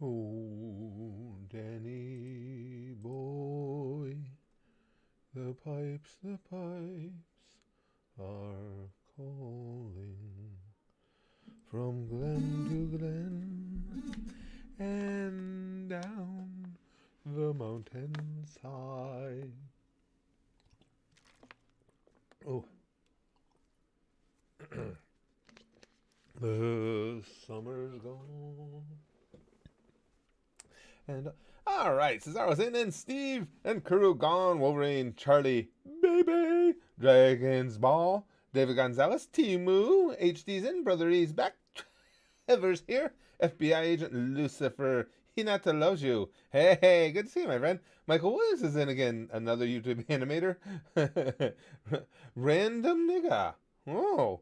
Oh, Danny boy, the pipes are calling from glen to glen and down the mountainside. Oh, the summer's gone. And all right, Cesaro's in, and Steve and Kuru gone. Wolverine, Charlie, baby, Dragon's Ball, David Gonzalez, Timu, HD's in, Brother E's back, Trevor's here, FBI agent Lucifer, Hinata loves you. Hey, hey, good to see you, my friend. Michael Williams is in again, another YouTube animator. Random nigga. Oh,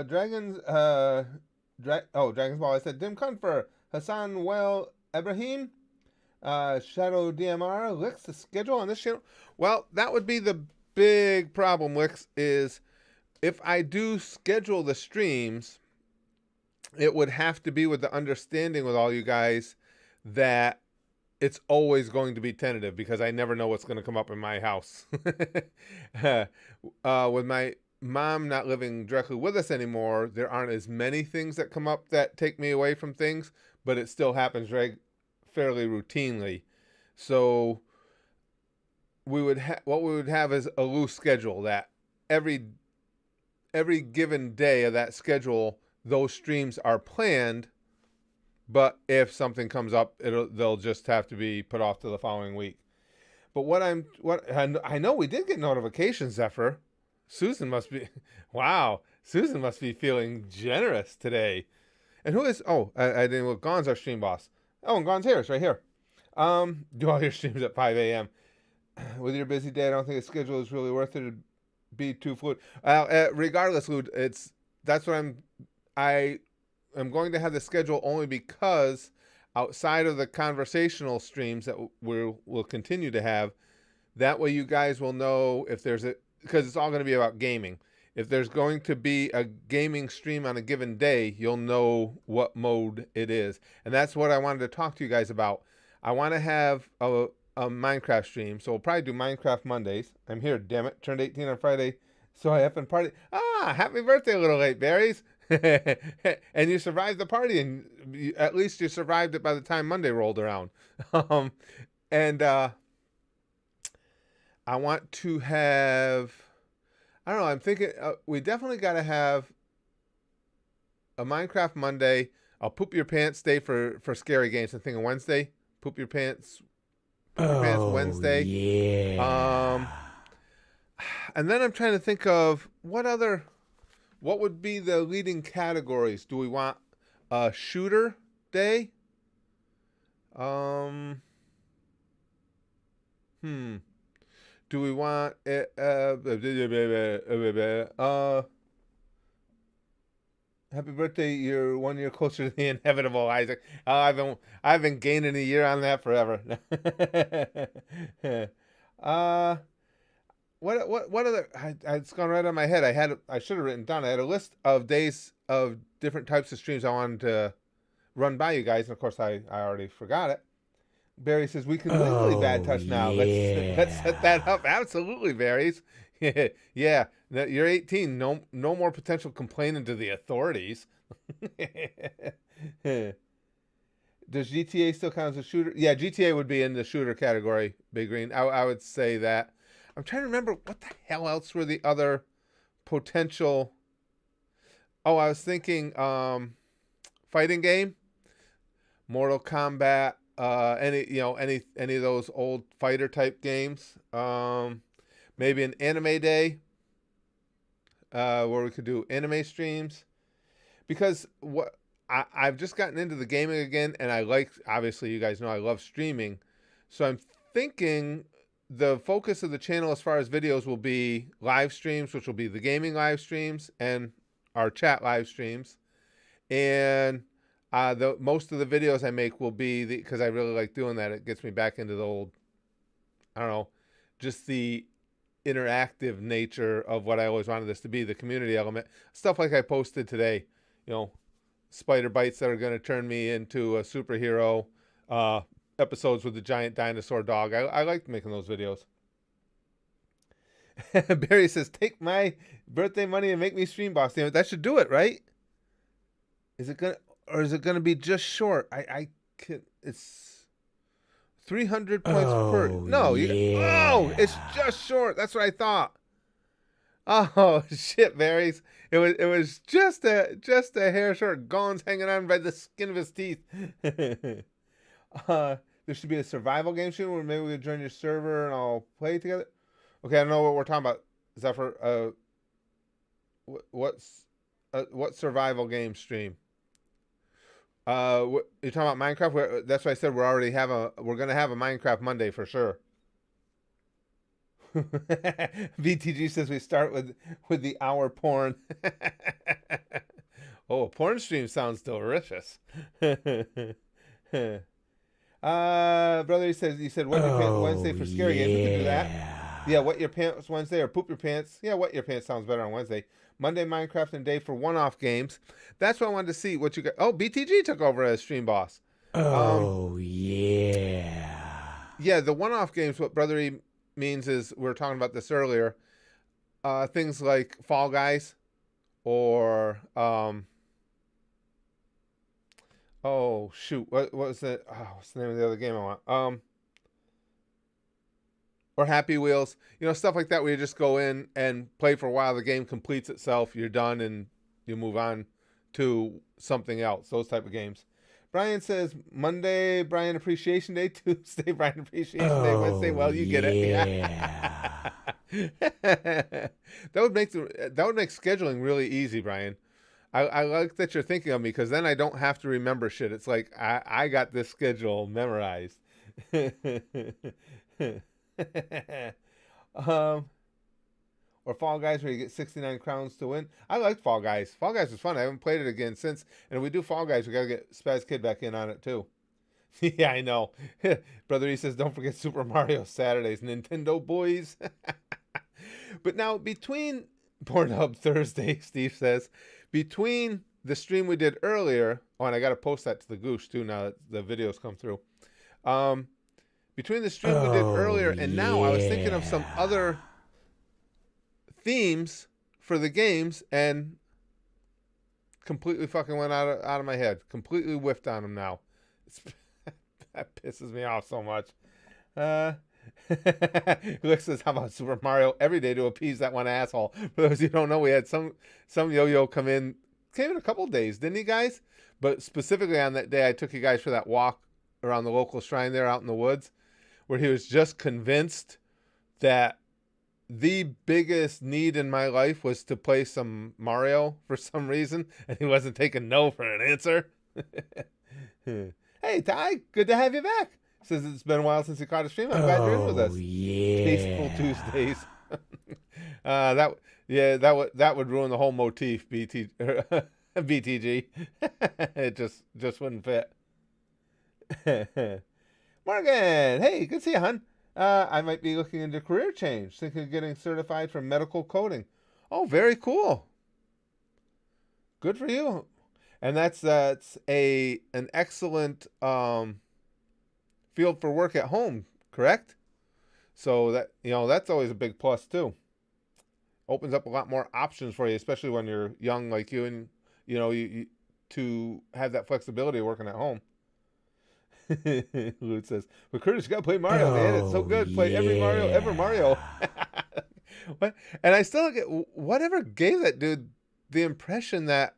Dragon's Ball. I said Dim Confer, Hassan Well Ibrahim, Shadow DMR, Licks, the schedule on this channel. Well, that would be the big problem, Licks, is if I do schedule the streams, it would have to be with the understanding with all you guys that it's always going to be tentative because I never know what's going to come up in my house. With my mom not living directly with us anymore, there aren't as many things that come up that take me away from things, but it still happens fairly routinely. So what we would have is a loose schedule that every given day of that schedule, those streams are planned, but if something comes up, they'll just have to be put off to the following week. But I know we did get notifications, Zephyr. Susan must be Susan must be feeling generous today. And who is? Oh, I didn't look. Gon's our stream boss. Oh, and Gon's here. It's right here. Do all your streams at 5 a.m. With your busy day, I don't think a schedule is really worth it to be too fluid. Regardless, Lud, that's what I am going to have the schedule only because outside of the conversational streams that we'll continue to have, that way you guys will know if there's because it's all going to be about gaming. If there's going to be a gaming stream on a given day, you'll know what mode it is. And that's what I wanted to talk to you guys about. I want to have a Minecraft stream, so we'll probably do Minecraft Mondays. I'm here, damn it. Turned 18 on Friday, so I effing party. Happy birthday, little late berries. And you survived the party, and at least you survived it by the time Monday rolled around. And I want to have, I don't know, I'm thinking we definitely got to have a Minecraft Monday, a Poop Your Pants Day for scary games. I'm thinking Wednesday, Poop Your Pants Wednesday. Yeah. And then I'm trying to think of what would be the leading categories. Do we want a shooter day? Do we want happy birthday, you're 1 year closer to the inevitable, Isaac. I've been gaining a year on that forever. What other? It's gone right on my head. I should have written down. I had a list of days of different types of streams I wanted to run by you guys, and of course I already forgot it. Barry says we can legally bad touch now. Let's set that up. Absolutely, Barry's. Yeah, you're 18. No more potential complaining to the authorities. Does GTA still count as a shooter? Yeah, GTA would be in the shooter category, Big Green. I would say that. I'm trying to remember what the hell else were the other potential. Oh, I was thinking fighting game, Mortal Kombat, any of those old fighter type games. Maybe an anime day where we could do anime streams, because I've just gotten into the gaming again, and obviously you guys know I love streaming, so I'm thinking the focus of the channel as far as videos will be live streams, which will be the gaming live streams and our chat live streams, and most of the videos I make will be because I really like doing that. It gets me back into the old, I don't know, just the interactive nature of what I always wanted this to be, the community element. Stuff like I posted today, spider bites that are going to turn me into a superhero, episodes with the giant dinosaur dog. I liked making those videos. Barry says, take my birthday money and make me stream boss. Damn it, that should do it, right? Is it gonna be just short? I can. It's 300 points per. No, it's just short. That's what I thought. Oh shit, Barry's. It was just a hair short. Gone's hanging on by the skin of his teeth. There should be a survival game soon where maybe we could join your server and I'll play together. Okay, I don't know what we're talking about. Is that for what survival game stream? You're talking about Minecraft? That's why I said we're gonna have a Minecraft Monday for sure. VTG says we start with the hour porn. Oh, a porn stream sounds delicious. Brother, you said what your pants Wednesday for scary games. We can do that. Yeah, what your pants Wednesday or poop your pants. Yeah, what your pants sounds better on Wednesday. Monday, Minecraft and day for one-off games. That's what I wanted to see what you got. Oh, BTG took over as stream boss. Yeah, the one-off games, what Brother E means is, we were talking about this earlier, things like Fall Guys or oh shoot, what was it? Oh, what's the name of the other game I want? Or Happy Wheels, stuff like that where you just go in and play for a while, the game completes itself, you're done, and you move on to something else. Those type of games. Brian says Monday, Brian Appreciation Day. Tuesday, Brian Appreciation Day. Wednesday, well, you get it. Yeah. that would make scheduling really easy, Brian. I like that you're thinking of me, because then I don't have to remember shit. It's like I got this schedule memorized. Or Fall Guys where you get 69 crowns to win. I liked Fall Guys. Fall Guys was fun. I haven't played it again since. And if we do Fall Guys, we got to get Spaz Kid back in on it too. Yeah, I know. Brother E says, don't forget Super Mario Saturdays. Nintendo boys. But now, between Pornhub Thursday, Steve says, between the stream we did earlier, and I got to post that to the Goosh too now that the videos come through. Between the stream we did earlier and now, I was thinking of some other themes for the games and completely fucking went out of my head. Completely whiffed on them now. That pisses me off so much. Luke says, how about Super Mario every day to appease that one asshole? For those who don't know, we had some yo-yo came in a couple of days, didn't he, guys? But specifically on that day, I took you guys for that walk around the local shrine there out in the woods, where he was just convinced that the biggest need in my life was to play some Mario for some reason, and he wasn't taking no for an answer. Hey, Ty, good to have you back. Says it's been a while since you caught a stream. I'm glad you're in with us. Tasteful Tuesdays. That would ruin the whole motif, BTG. It just wouldn't fit. Morgan, hey, good to see you, hon. I might be looking into career change, thinking of getting certified for medical coding. Oh, very cool. Good for you. And that's an excellent field for work at home, correct? So that's always a big plus too. Opens up a lot more options for you, especially when you're young like you, and you to have that flexibility of working at home. Lute says, but Curtis, you gotta play Mario, man. It's so good. Play every Mario ever Mario. What? And I still get whatever gave that dude the impression that,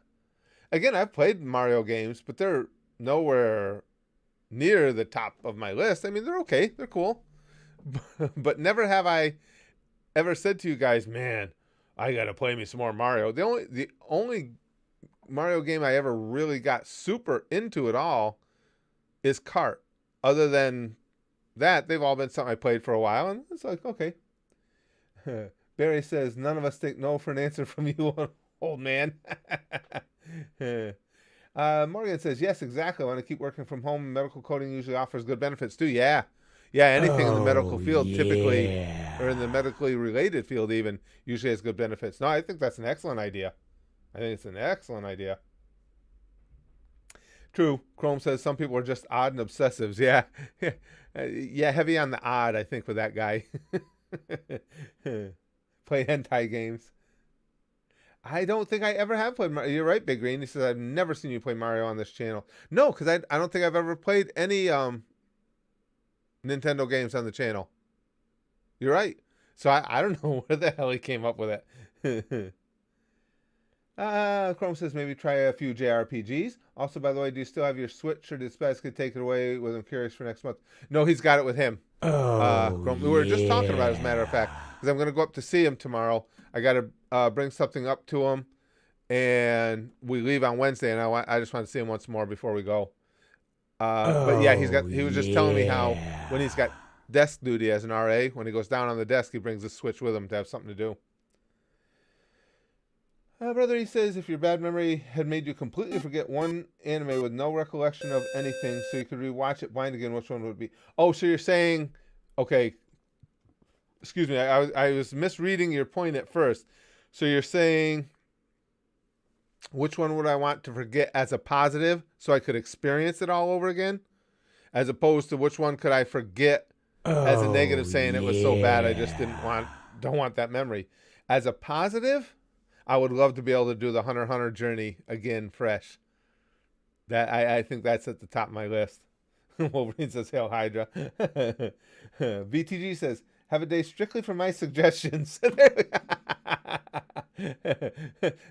again, I've played Mario games, but they're nowhere near the top of my list. I mean, they're okay, they're cool, but never have I ever said to you guys, man, I gotta play me some more Mario. The only Mario game I ever really got super into at all is Kart. Other than that, they've all been something I played for a while, and it's like, okay. Barry says, none of us take no for an answer from you, old man. Morgan says, yes, exactly. I want to keep working from home. Medical coding usually offers good benefits too. Yeah, anything in the medical field typically, or in the medically related field even, usually has good benefits. No, I think that's an excellent idea. I think it's an excellent idea. True. Chrome says some people are just odd and obsessives. Yeah. Yeah, heavy on the odd, I think, with that guy. Play hentai games. I don't think I ever have played Mario. You're right, Big Green. He says, I've never seen you play Mario on this channel. No, because I don't think I've ever played any Nintendo games on the channel. You're right. So I don't know where the hell he came up with it. Chrome says maybe try a few JRPGs. Also, by the way, do you still have your Switch, or did Spaz could take it away with him? Curious for next month. No, he's got it with him. Chrome. We were just talking about it, as a matter of fact, because I'm going to go up to see him tomorrow. I got to bring something up to him, and we leave on Wednesday, and I just want to see him once more before we go. But yeah, he was just telling me how when he's got desk duty as an RA, when he goes down on the desk, he brings his Switch with him to have something to do. Brother, he says, if your bad memory had made you completely forget one anime with no recollection of anything, so you could rewatch it blind again, which one would it be? Oh, so you're saying, okay, excuse me, I was misreading your point at first. So you're saying, which one would I want to forget as a positive, so I could experience it all over again, as opposed to which one could I forget as a negative, saying it was so bad I just don't want that memory. As a positive, I would love to be able to do the Hunter x Hunter journey again, fresh. That I think that's at the top of my list. Wolverine says, "Hail Hydra." VTG says, "Have a day strictly for my suggestions."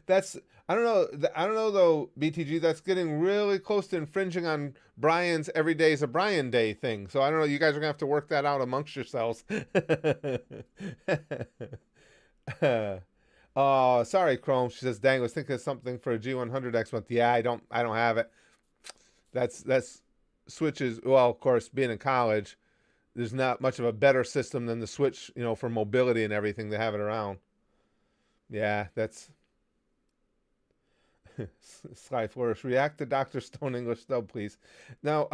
That's I don't know though, BTG. That's getting really close to infringing on Brian's "Every Day is a Brian Day" thing. So I don't know. You guys are gonna have to work that out amongst yourselves. Oh, sorry, Chrome. She says, "Dang, I was thinking of something for a G100 next month." Yeah, I don't have it. That's Switch is, well, of course, being in college, there's not much of a better system than the Switch, for mobility and everything to have it around. Yeah, that's Sly Flourish. React to Dr. Stone English dub, please. Now,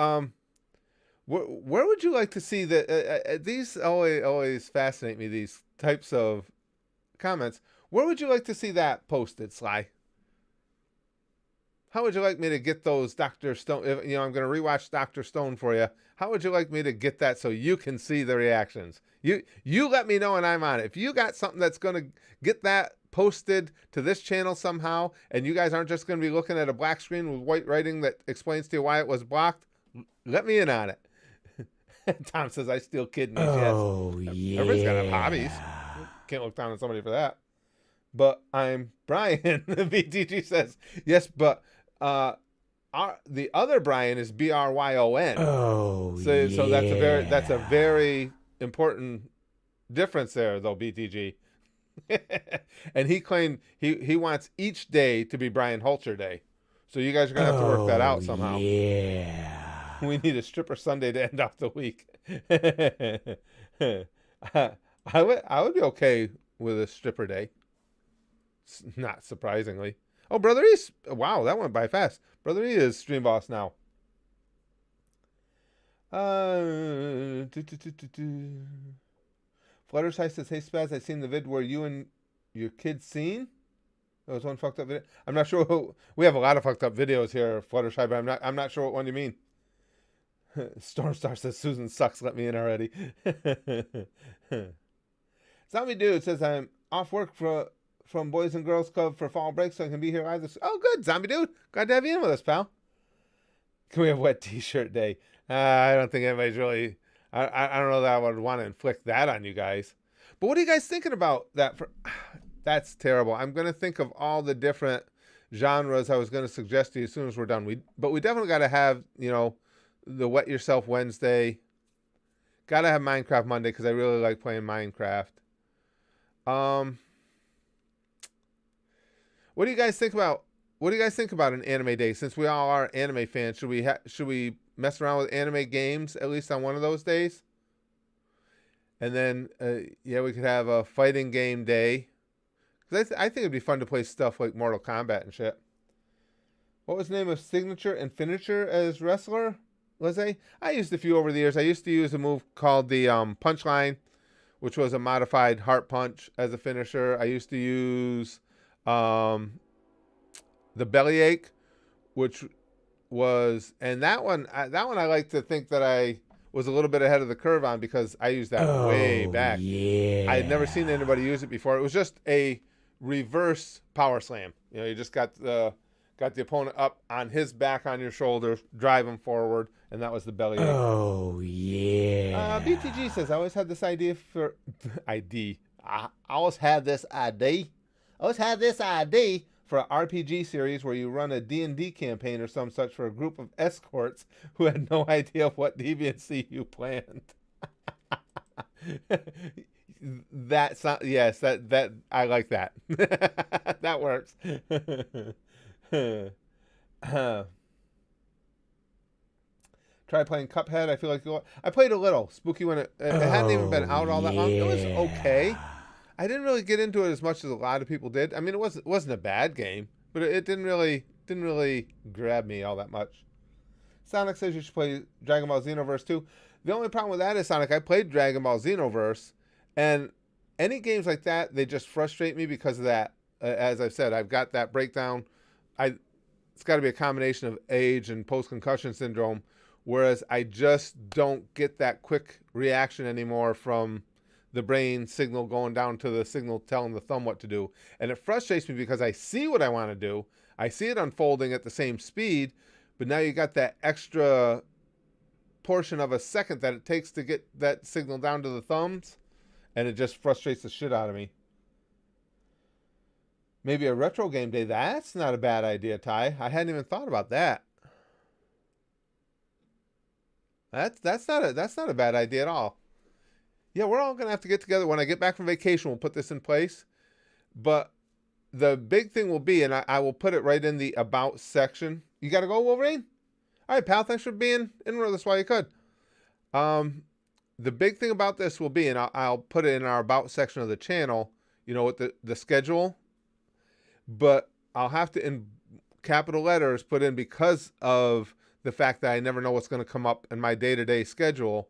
where would you like to see that? These always fascinate me. These types of comments. Where would you like to see that posted, Sly? How would you like me to get those Dr. Stone? I'm going to rewatch Dr. Stone for you. How would you like me to get that so you can see the reactions? You let me know and I'm on it. If you got something that's going to get that posted to this channel somehow, and you guys aren't just going to be looking at a black screen with white writing that explains to you why it was blocked, let me in on it. Tom says, I steal kidneys. Oh, yes. yeah. Everybody's got to have hobbies. Can't look down on somebody for that. But I'm Brian. VTG says, yes, but the other Brian is Bryon. Oh, so yeah. So that's a very important difference there, though, BTG. And he claimed he wants each day to be Brian Holcher Day. So you guys are gonna have to work that out somehow. Yeah. We need a stripper Sunday to end off the week. I would be okay with a stripper day. Not surprisingly. Oh, Brother E! Wow, that went by fast. Brother E is stream boss now. Fluttershy says, "Hey Spaz, I seen the vid where you and your kid seen. That was one fucked up video. I'm not sure. We have a lot of fucked up videos here, Fluttershy, but I'm not sure what one you mean." Stormstar says, "Susan sucks. Let me in already." Zombie Dude says, "I'm off work from Boys and Girls Club for fall break, so I can be here either." Oh, good, Zombie Dude. Glad to have you in with us, pal. Can we have wet T-shirt day? I don't think anybody's really. I don't know that I would want to inflict that on you guys. But what are you guys thinking about that? That's terrible. I'm going to think of all the different genres I was going to suggest to you as soon as we're done. But we definitely got to have, the Wet Yourself Wednesday. Got to have Minecraft Monday because I really like playing Minecraft. What do you guys think about? What do you guys think about an anime day? Since we all are anime fans, should we mess around with anime games at least on one of those days? And then, we could have a fighting game day. Because I think it'd be fun to play stuff like Mortal Kombat and shit. What was the name of Signature and Finisher as wrestler, Lizzie? I used a few over the years. I used to use a move called the Punchline, which was a modified heart punch as a finisher. I used to use the Bellyache, which was, and that one I like to think that I was a little bit ahead of the curve on because I used that way Oh, back. I had never seen yeah. anybody use it before. It was just a reverse power slam. You know, you just got the opponent up on his back on your shoulder, drive him forward, and that was the belly ache. Oh, BTG yeah. says I always had this idea for ID. I always had this idea. I always had this idea for an RPG series where you run a D&D campaign or some such for a group of escorts who had no idea what deviancy you planned. That's not, yes, that I like that. That works. Try playing Cuphead. I feel like I played a little. Spooky when it hadn't even been Oh, out all that long. It was okay. yeah. I didn't really get into it as much as a lot of people did. I mean, it wasn't a bad game, but it didn't really grab me all that much. Sonic says you should play Dragon Ball Xenoverse too. The only problem with that is, Sonic, I played Dragon Ball Xenoverse, and any games like that, they just frustrate me because of that. As I've said, I've got that breakdown. It's got to be a combination of age and post-concussion syndrome, whereas I just don't get that quick reaction anymore from the brain signal going down to the signal telling the thumb what to do. And it frustrates me because I see what I want to do. I see it unfolding at the same speed, but now you got that extra portion of a second that it takes to get that signal down to the thumbs, and it just frustrates the shit out of me. Maybe a retro game day. That's not a bad idea, Ty. I hadn't even thought about that. That's not a bad idea at all. Yeah, we're all gonna have to get together when I get back from vacation. We'll put this in place. But the big thing will be, and I will put it right in the about section. You got to go, Wolverine. All right, pal. Thanks for being in with us while you could. The big thing about this will be, and I'll put it in our about section of the channel. You know, with the schedule. But I'll have to, in capital letters, put in because of the fact that I never know what's going to come up in my day-to-day schedule.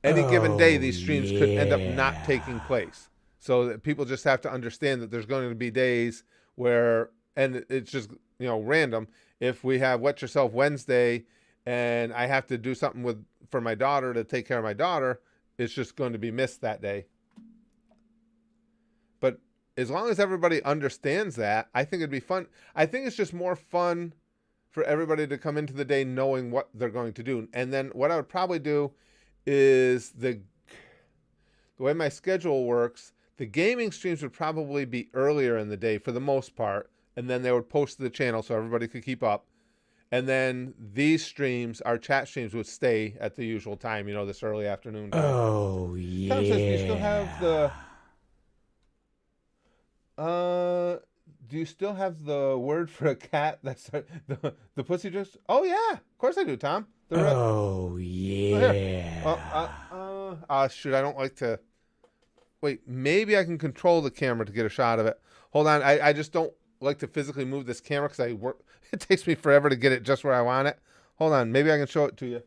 Any given day, Oh, these streams could end up not taking yeah. place. So that people just have to understand that there's going to be days where, and it's just, random. If we have Wet Yourself Wednesday and I have to do something for my daughter to take care of my daughter, it's just going to be missed that day. But as long as everybody understands that, I think it'd be fun. I think it's just more fun for everybody to come into the day knowing what they're going to do. And then what I would probably do is the way my schedule works, the gaming streams would probably be earlier in the day for the most part, and then they would post to the channel so everybody could keep up. And then these streams, our chat streams, would stay at the usual time, this early afternoon time. Oh, Tom says, do you still have yeah. do you still have the word for a cat that's the pussy just? Oh yeah, of course I do, Tom. Oh, Oh, here. yeah. Shoot, I don't like to. Wait, maybe I can control the camera to get a shot of it. Hold on, I just don't like to physically move this camera because it takes me forever to get it just where I want it. Hold on, maybe I can show it to you.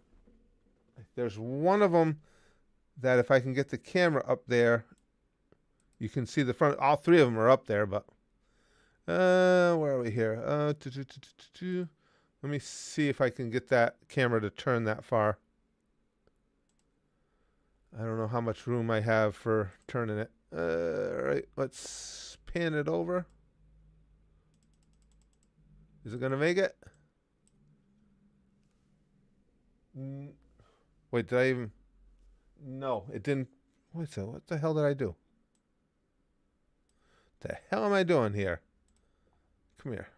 There's one of them that if I can get the camera up there, you can see the front. All three of them are up there, but where are we here? Let me see if I can get that camera to turn that far. I don't know how much room I have for turning it. All right, let's pan it over. Is it going to make it? Wait, did I even? No, it didn't. Wait, so what the hell did I do? The hell am I doing here? Come here.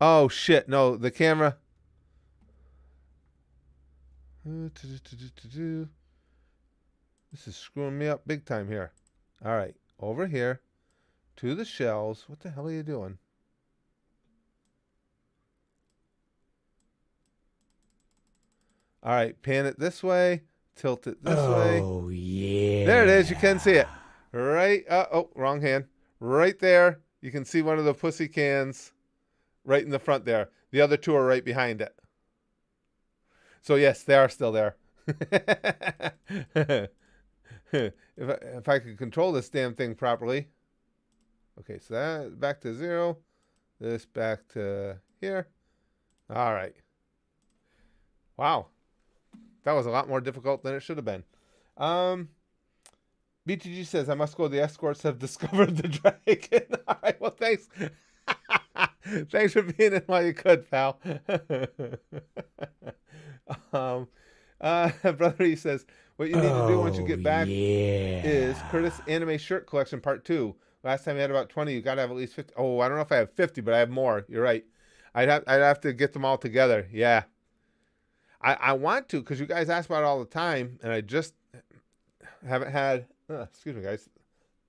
Oh, shit. No, the camera. This is screwing me up big time here. All right. Over here to the shells. What the hell are you doing? All right. Pan it this way. Tilt it this way. Oh, yeah. There it is. You can see it. Right. Oh, wrong hand. Right there. You can see one of the pussy cans right in the front there. The other two are right behind it. So, yes, they are still there. If I could control this damn thing properly. Okay, so that back to 0. This back to here. All right. Wow. That was a lot more difficult than it should have been. Um, BTG says, I must go. The escorts have discovered the dragon. All right. Well, thanks. Thanks for being in while you could, pal. um, Brother E says, what you need to do once you Oh, get back is yeah. Curtis Anime Shirt Collection Part 2. Last time you had about 20. You got to have at least 50. Oh, I don't know if I have 50, but I have more. You're right. I'd have to get them all together. Yeah. I want to because you guys ask about it all the time, and I just haven't had, excuse me, guys,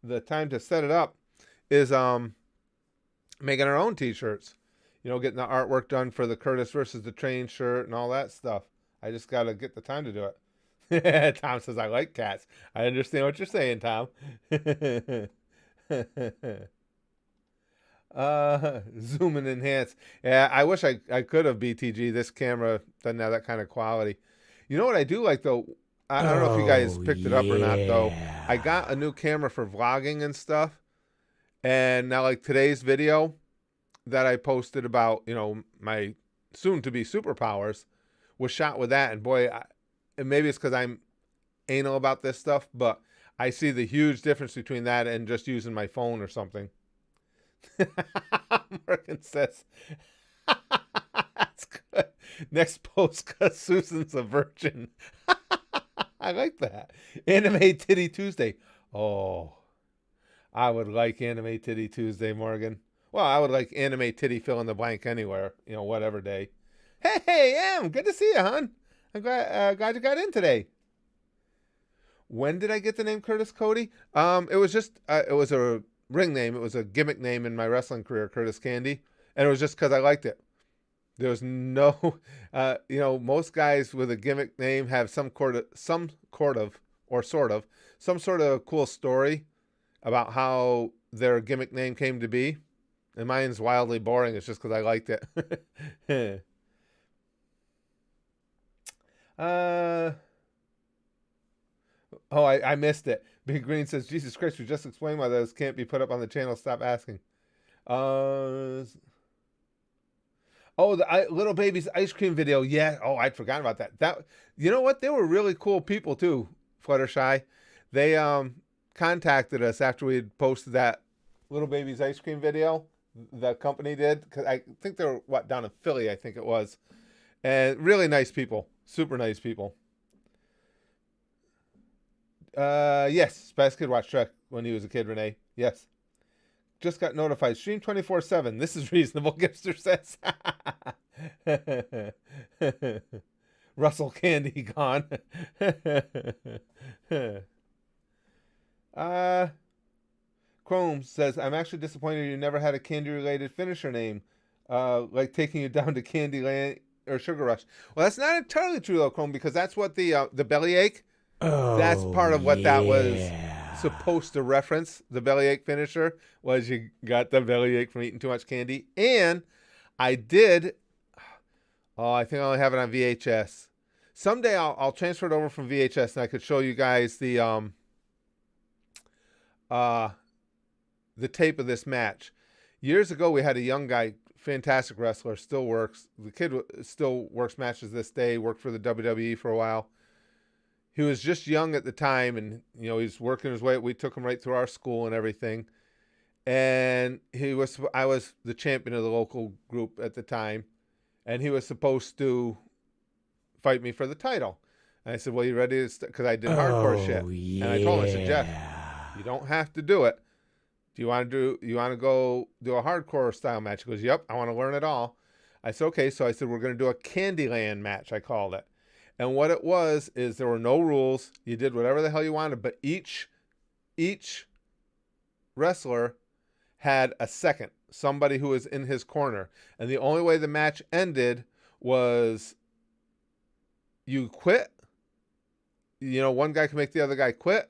the time to set it up. Is making our own T-shirts. You know, getting the artwork done for the Curtis versus the Train shirt and all that stuff. I just got to get the time to do it. Tom says, I like cats. I understand what you're saying, Tom. Zoom and enhance. Yeah, I wish I could have BTG. This camera doesn't have that kind of quality. You know what I do like, though? I don't know if you guys Oh, picked it up or not, though. I yeah. got a new camera for vlogging and stuff. And now, like today's video that I posted about, my soon-to-be superpowers was shot with that. And boy, and maybe it's because I'm anal about this stuff, but I see the huge difference between that and just using my phone or something. Morgan says, that's good. Next post, because Susan's a virgin. I like that. Anime Titty Tuesday. Oh, I would like Anime Titty Tuesday, Morgan. Well, I would like Anime Titty fill in the blank anywhere, whatever day. Hey, Em, good to see you, hon. I'm glad you got in today. When did I get the name Curtis Cody? It was just, it was a ring name. It was a gimmick name in my wrestling career, Curtis Candy. And it was just because I liked it. There was no, most guys with a gimmick name have some sort of cool story about how their gimmick name came to be. And mine's wildly boring. It's just because I liked it. I missed it. Big Green says, Jesus Christ, you just explained why those can't be put up on the channel. Stop asking. The Little Baby's ice cream video. Yeah. Oh, I'd forgotten about that. You know what? They were really cool people too, Fluttershy. They contacted us after we had posted that Little Baby's ice cream video. The company did, because I think they were down in Philly, I think it was. And really nice people. Super nice people. Yes, Spice Kid watched Shrek when he was a kid, Renee. Yes. Just got notified. Stream 24/7. This is reasonable, Gipster says. Russell Candy gone. Chrome says, I'm actually disappointed you never had a candy-related finisher name, like taking you down to Candyland or Sugar Rush. Well, that's not entirely true, though, Chrome, because that's what the bellyache, that's Oh, part of what that was yeah. supposed to reference. The bellyache finisher was you got the bellyache from eating too much candy. And I did, I think I only have it on VHS. Someday I'll transfer it over from VHS and I could show you guys the tape of this match. Years ago, we had a young guy, fantastic wrestler, still works. The kid still works matches this day, worked for the WWE for a while. He was just young at the time, and, he's working his way. We took him right through our school and everything. And I was the champion of the local group at the time, and he was supposed to fight me for the title. And I said, well, you ready to because I did hardcore shit. Oh, And I told him, I said, Jeff, yeah. you don't have to do it. You want to go do a hardcore style match? He goes, yep, I want to learn it all. I said, okay. So I said, we're going to do a Candyland match, I called it. And what it was is there were no rules. You did whatever the hell you wanted, but each wrestler had a second, somebody who was in his corner. And the only way the match ended was you quit. One guy could make the other guy quit.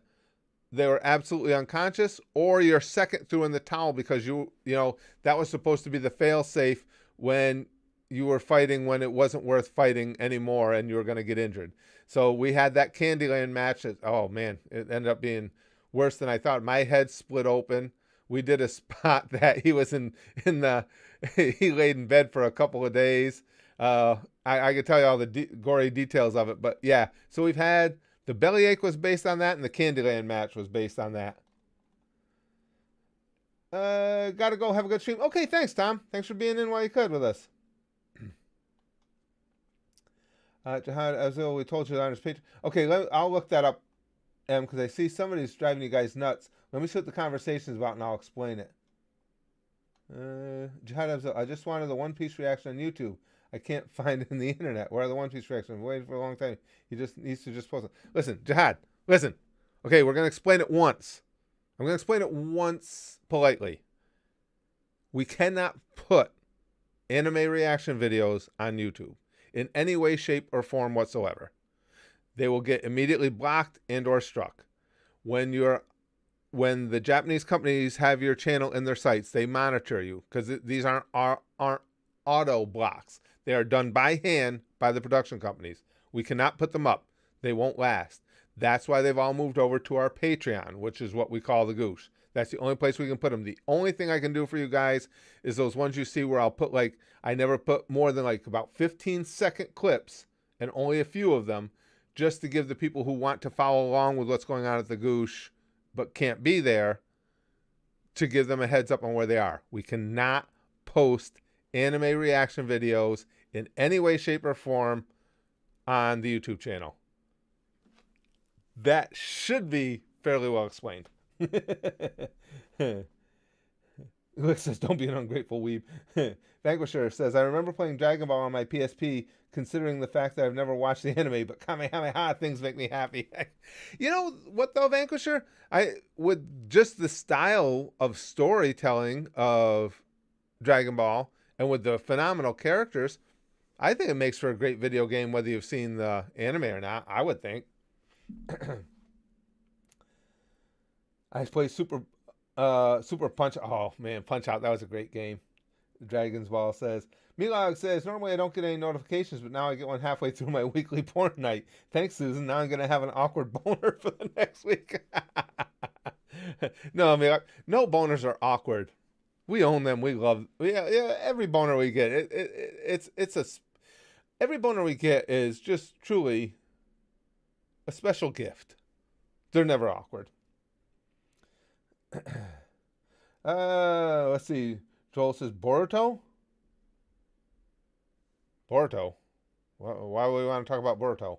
They were absolutely unconscious, or your second threw in the towel because that was supposed to be the fail safe when you were fighting when it wasn't worth fighting anymore and you were going to get injured. So we had that Candyland match. Oh man, it ended up being worse than I thought. My head split open. We did a spot that he was in the he laid in bed for a couple of days. I could tell you all the gory details of it, but yeah. So we've had the bellyache was based on that, and the Candyland match was based on that. Gotta go. Have a good stream. Okay, thanks, Tom. Thanks for being in while you could with us. Jihad Azil, we told you that on his page. Okay, I'll look that up, because I see somebody's driving you guys nuts. Let me see what the conversation's about, and I'll explain it. Jihad Azil, I just wanted the One Piece reaction on YouTube. I can't find it in the internet. Where are the One Piece reactions? I'm waiting for a long time. He just needs to just post it. Listen, Jihad, listen. Okay, we're going to explain it once. I'm going to explain it once politely. We cannot put anime reaction videos on YouTube in any way, shape, or form whatsoever. They will get immediately blocked and or struck. When the Japanese companies have your channel in their sites, they monitor you, because these aren't auto blocks. They are done by hand by the production companies. We cannot put them up. They won't last. That's why they've all moved over to our Patreon, which is what we call the Goosh. That's the only place we can put them. The only thing I can do for you guys is those ones you see where I'll put, like, I never put more than like about 15-second clips, and only a few of them, just to give the people who want to follow along with what's going on at the Goosh but can't be there, to give them a heads up on where they are. We cannot post anime reaction videos in any way, shape, or form on the YouTube channel. That should be fairly well explained. Luke says, don't be an ungrateful weeb. Vanquisher says, I remember playing Dragon Ball on my PSP, considering the fact that I've never watched the anime, but Kamehameha things make me happy. You know what though, Vanquisher? With just the style of storytelling of Dragon Ball, and with the phenomenal characters, I think it makes for a great video game, whether you've seen the anime or not, I would think. I played Super Punch. Oh man, Punch Out. That was a great game. Dragon's Ball says. Milog says, normally I don't get any notifications, but now I get one halfway through my weekly porn night. Thanks, Susan. Now I'm going to have an awkward boner for the next week. No, Milog, no boners are awkward. We own them. We love. Yeah. Every boner we get, every boner we get is just truly a special gift. They're never awkward. Let's see. Joel says Boruto. Boruto. Why would we want to talk about Boruto?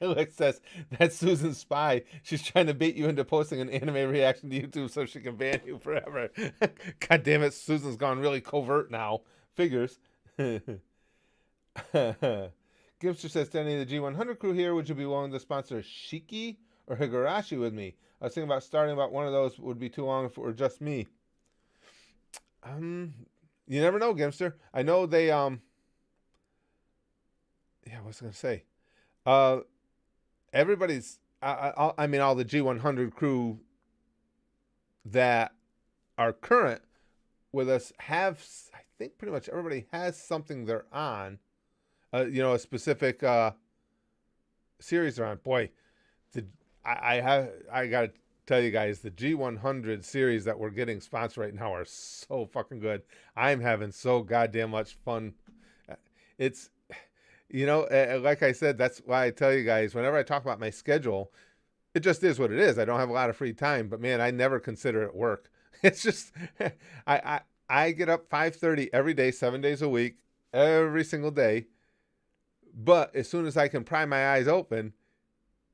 Alex says, that's Susan's spy. She's trying to bait you into posting an anime reaction to YouTube so she can ban you forever. God damn it, Susan's gone really covert now. Figures. Gibster says, to any of the G100 crew here, would you be willing to sponsor Shiki or Higurashi with me? I was thinking about starting about one of those. Would be too long if it were just me. You never know, Gimster. I know they, yeah, what was I going to say? Everybody's, I mean, all the G100 crew that are current with us have, I think pretty much everybody has something they're on, a specific series they're on. Boy, I got to tell you guys, the G100 series that we're getting sponsored right now are so fucking good. I'm having so goddamn much fun. It's, like I said, that's why I tell you guys, whenever I talk about my schedule, it just is what it is. I don't have a lot of free time, but man, I never consider it work. It's just, I get up 5:30 every day, 7 days a week, every single day. But as soon as I can pry my eyes open,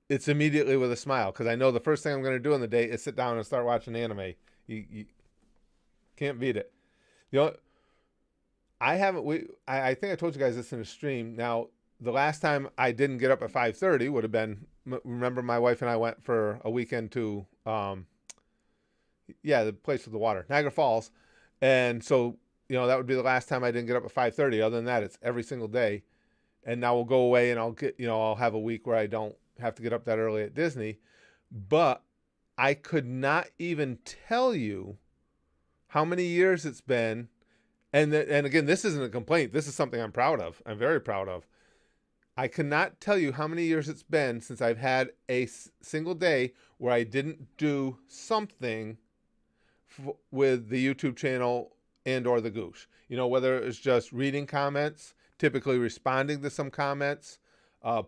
it's immediately with a smile, because I know the first thing I'm going to do in the day is sit down and start watching anime. You can't beat it. I haven't. I think I told you guys this in a stream. Now, the last time I didn't get up at 5:30 would have been. Remember, my wife and I went for a weekend to, the place with the water, Niagara Falls, and so that would be the last time I didn't get up at 5:30. Other than that, it's every single day. And now we'll go away and I'll have a week where I don't have to get up that early at Disney. But I could not even tell you how many years it's been. And again, this isn't a complaint. This is something I'm proud of. I'm very proud of. I cannot tell you how many years it's been since I've had a single day where I didn't do something with the YouTube channel and or the Goosh. You know, whether it's just reading comments, typically responding to some comments,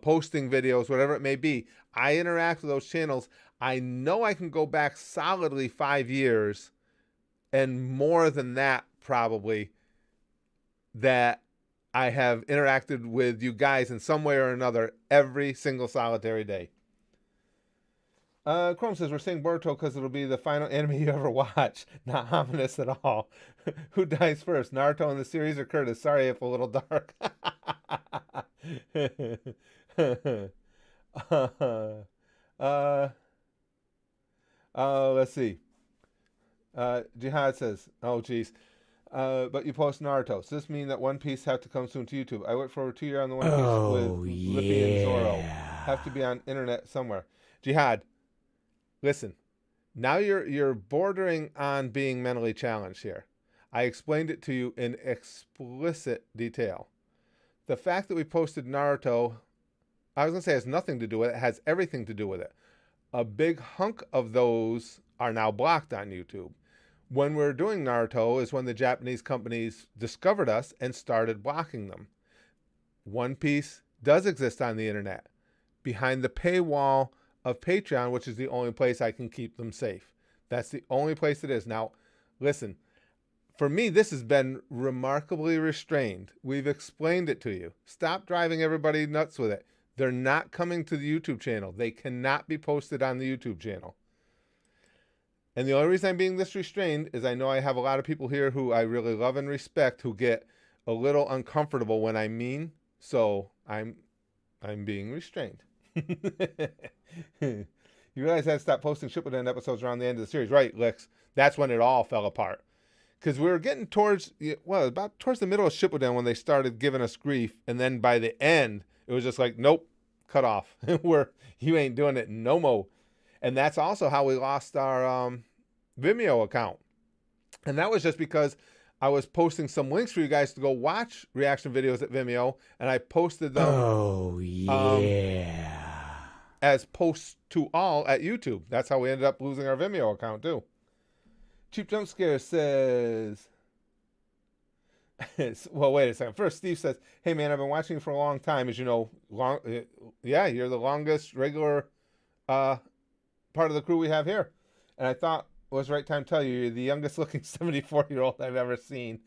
posting videos, whatever it may be. I interact with those channels. I know I can go back solidly 5 years and more than that probably, that I have interacted with you guys in some way or another every single solitary day. Chrome says, we're saying Boruto because it'll be the final anime you ever watch. Not ominous at all. Who dies first, Naruto in the series or Curtis? Sorry if a little dark. Let's see. Jihad says, oh geez. But you post Naruto. Does this mean that One Piece have to come soon to YouTube? I wait for over 2 years on the One Piece with Luffy and Zoro. Have to be on internet somewhere. Jihad, listen. Now you're bordering on being mentally challenged here. I explained it to you in explicit detail. The fact that we posted Naruto, I was going to say has nothing to do with it. It has everything to do with it. A big hunk of those are now blocked on YouTube. When we're doing Naruto is when the Japanese companies discovered us and started blocking them. One Piece does exist on the internet behind the paywall of Patreon, which is the only place I can keep them safe. That's the only place it is. Now, listen, for me, this has been remarkably restrained. We've explained it to you. Stop driving everybody nuts with it. They're not coming to the YouTube channel. They cannot be posted on the YouTube channel. And the only reason I'm being this restrained is I know I have a lot of people here who I really love and respect who get a little uncomfortable when I mean, so I'm being restrained. You realize I had to stop posting Shippuden episodes around the end of the series, right, Licks? That's when it all fell apart. Because we were getting towards, well, about towards the middle of Shippuden when they started giving us grief, and then by the end, it was just like, nope, cut off. You ain't doing it no more. And that's also how we lost our Vimeo account. And that was just because I was posting some links for you guys to go watch reaction videos at Vimeo, and I posted them as posts to all at YouTube. That's how we ended up losing our Vimeo account too. Cheap Jump Scare says, well, wait a second. First, Steve says, hey man, I've been watching you for a long time. As you know, you're the longest regular part of the crew we have here. And I thought it was the right time to tell you, you're the youngest looking 74-year-old I've ever seen.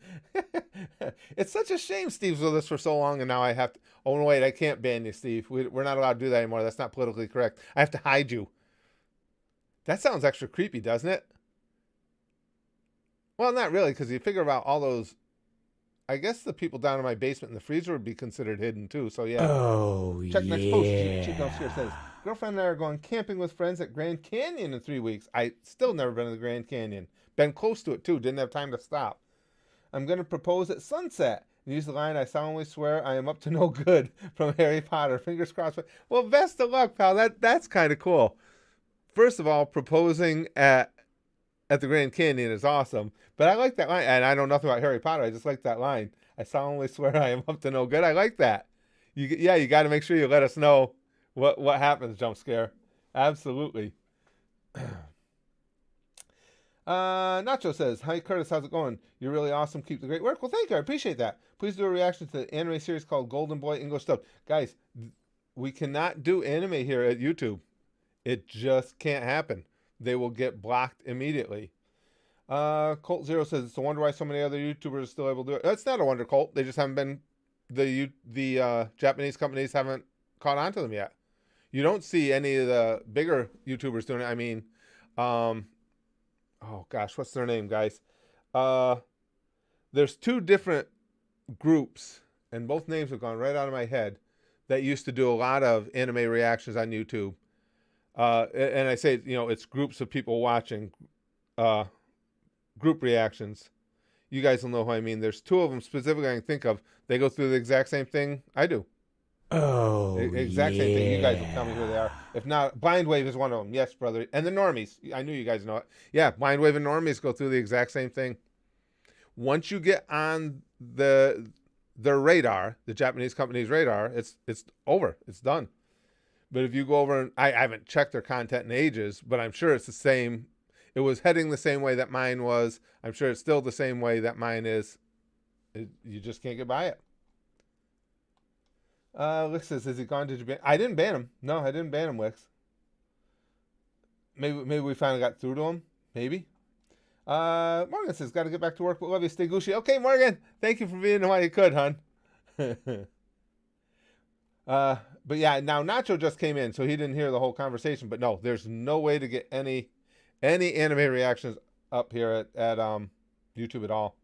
It's such a shame Steve's with us for so long and now I have to, oh no, wait, I can't ban you, Steve. We're not allowed to do that anymore. That's not politically correct. I have to hide you. That sounds extra creepy, doesn't it? Well, not really, because you figure about all those, I guess the people down in my basement in the freezer would be considered hidden too, so yeah. Check next post. Cheap Jump Scare says, girlfriend and I are going camping with friends at Grand Canyon in 3 weeks. I still never been to the Grand Canyon. Been close to it too. Didn't have time to stop. I'm going to propose at sunset. And use the line, I solemnly swear I am up to no good from Harry Potter. Fingers crossed. Well, best of luck, pal. That's kind of cool. First of all, proposing at the Grand Canyon is awesome. But I like that line. And I know nothing about Harry Potter. I just like that line. I solemnly swear I am up to no good. I like that. You got to make sure you let us know what happens, Jump Scare. Absolutely. Nacho says, hi Curtis, how's it going? You're really awesome. Keep the great work. Well, thank you. I appreciate that. Please do a reaction to the anime series called Golden Boy English Dub. Guys, we cannot do anime here at YouTube. It just can't happen. They will get blocked immediately. Colt Zero says, it's a wonder why so many other YouTubers are still able to do it. That's not a wonder, Colt. They just haven't been, the Japanese companies haven't caught on to them yet. You don't see any of the bigger YouTubers doing it. I mean, oh gosh, what's their name, guys? There's two different groups, and both names have gone right out of my head, that used to do a lot of anime reactions on YouTube. And I say, it's groups of people watching, group reactions. You guys will know who I mean. There's two of them specifically I can think of. They go through the exact same thing I do. Exact same thing. You guys will tell me who they are. If not, Blind Wave is one of them. Yes, brother. And the Normies. I knew you guys know it. Yeah, Blind Wave and Normies go through the exact same thing. Once you get on their radar, the Japanese company's radar, it's over. It's done. But if you go over and I haven't checked their content in ages, but I'm sure it's the same. It was heading the same way that mine was. I'm sure it's still the same way that mine is. You just can't get by it. Wix says, has he gone to Japan? I didn't ban him. No, I didn't ban him, Wix. Maybe we finally got through to him. Maybe. Morgan says, got to get back to work, but love you, stay Gucci. Okay, Morgan, thank you for being the one you could, hon. But yeah, now Nacho just came in, so he didn't hear the whole conversation. But no, there's no way to get any anime reactions up here at YouTube at all.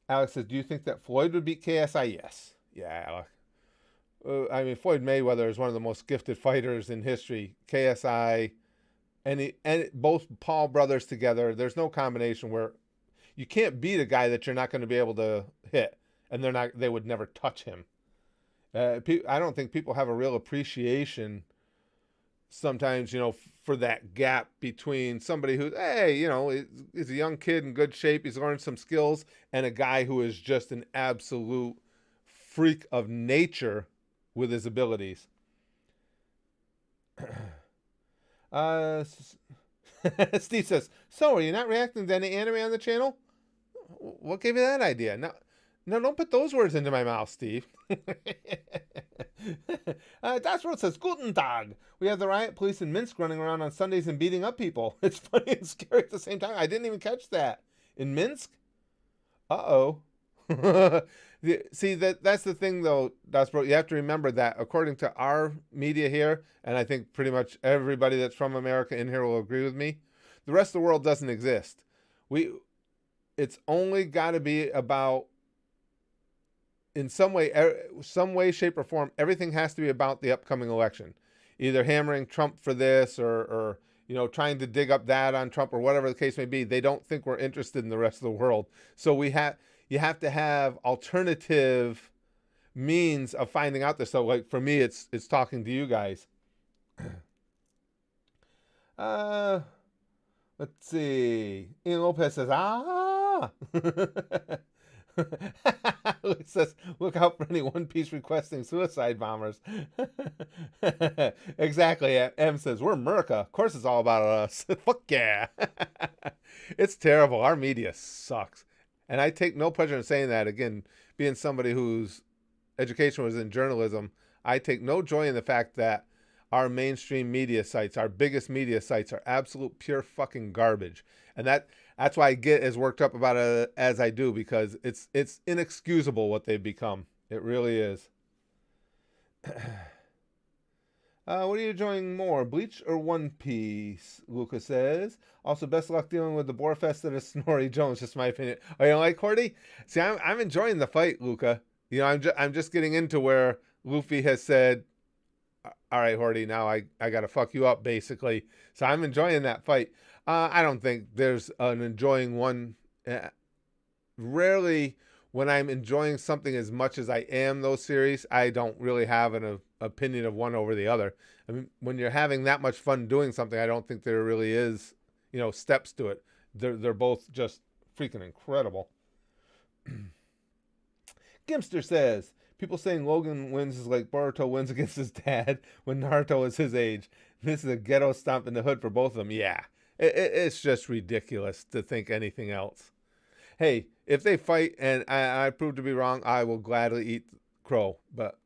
Alex says, do you think that Floyd would beat KSI? Yes. Yeah, Alex. I mean, Floyd Mayweather is one of the most gifted fighters in history. KSI, and both Paul brothers together. There's no combination where you can't beat a guy that you're not going to be able to hit, and they would never touch him. I don't think people have a real appreciation sometimes, for that gap between somebody who, hey, is a young kid in good shape, he's learned some skills, and a guy who is just an absolute freak of nature with his abilities. Steve says, so are you not reacting to any anime on the channel? What gave you that idea? No, don't put those words into my mouth, Steve. Das Road says, Guten Tag. We have the riot police in Minsk running around on Sundays and beating up people. It's funny and scary at the same time. I didn't even catch that. In Minsk? Uh-oh. See, that's the thing, though, Das Road. You have to remember that according to our media here, and I think pretty much everybody that's from America in here will agree with me, the rest of the world doesn't exist. It's only got to be about, in some way, shape, or form, everything has to be about the upcoming election. Either hammering Trump for this or trying to dig up that on Trump or whatever the case may be. They don't think we're interested in the rest of the world. So you have to have alternative means of finding out this. So like for me, it's talking to you guys. Let's see. Ian Lopez says, It says, look out for any One Piece requesting suicide bombers. Exactly. M says, we're America. Of course it's all about us. Fuck yeah. It's terrible. Our media sucks. And I take no pleasure in saying that. Again, being somebody whose education was in journalism, I take no joy in the fact that our mainstream media sites, our biggest media sites, are absolute pure fucking garbage. And that's why I get as worked up about it as I do, because it's inexcusable what they've become. It really is. What are you enjoying more, Bleach or One Piece? Luca says. Also, best of luck dealing with the boar fest that is Snorri Jones. Just my opinion. Oh, you don't like Horty? See, I'm enjoying the fight, Luca. I'm just getting into where Luffy has said, all right, Horty, now I got to fuck you up, basically. So I'm enjoying that fight. I don't think there's an enjoying one. Rarely, when I'm enjoying something as much as I am those series, I don't really have an opinion of one over the other. I mean, when you're having that much fun doing something, I don't think there really is, steps to it. They're both just freaking incredible. Gimster says, people saying Logan wins is like Boruto wins against his dad when Naruto is his age. This is a ghetto stomp in the hood for both of them. Yeah, it's just ridiculous to think anything else. Hey, if they fight and I prove to be wrong, I will gladly eat crow, but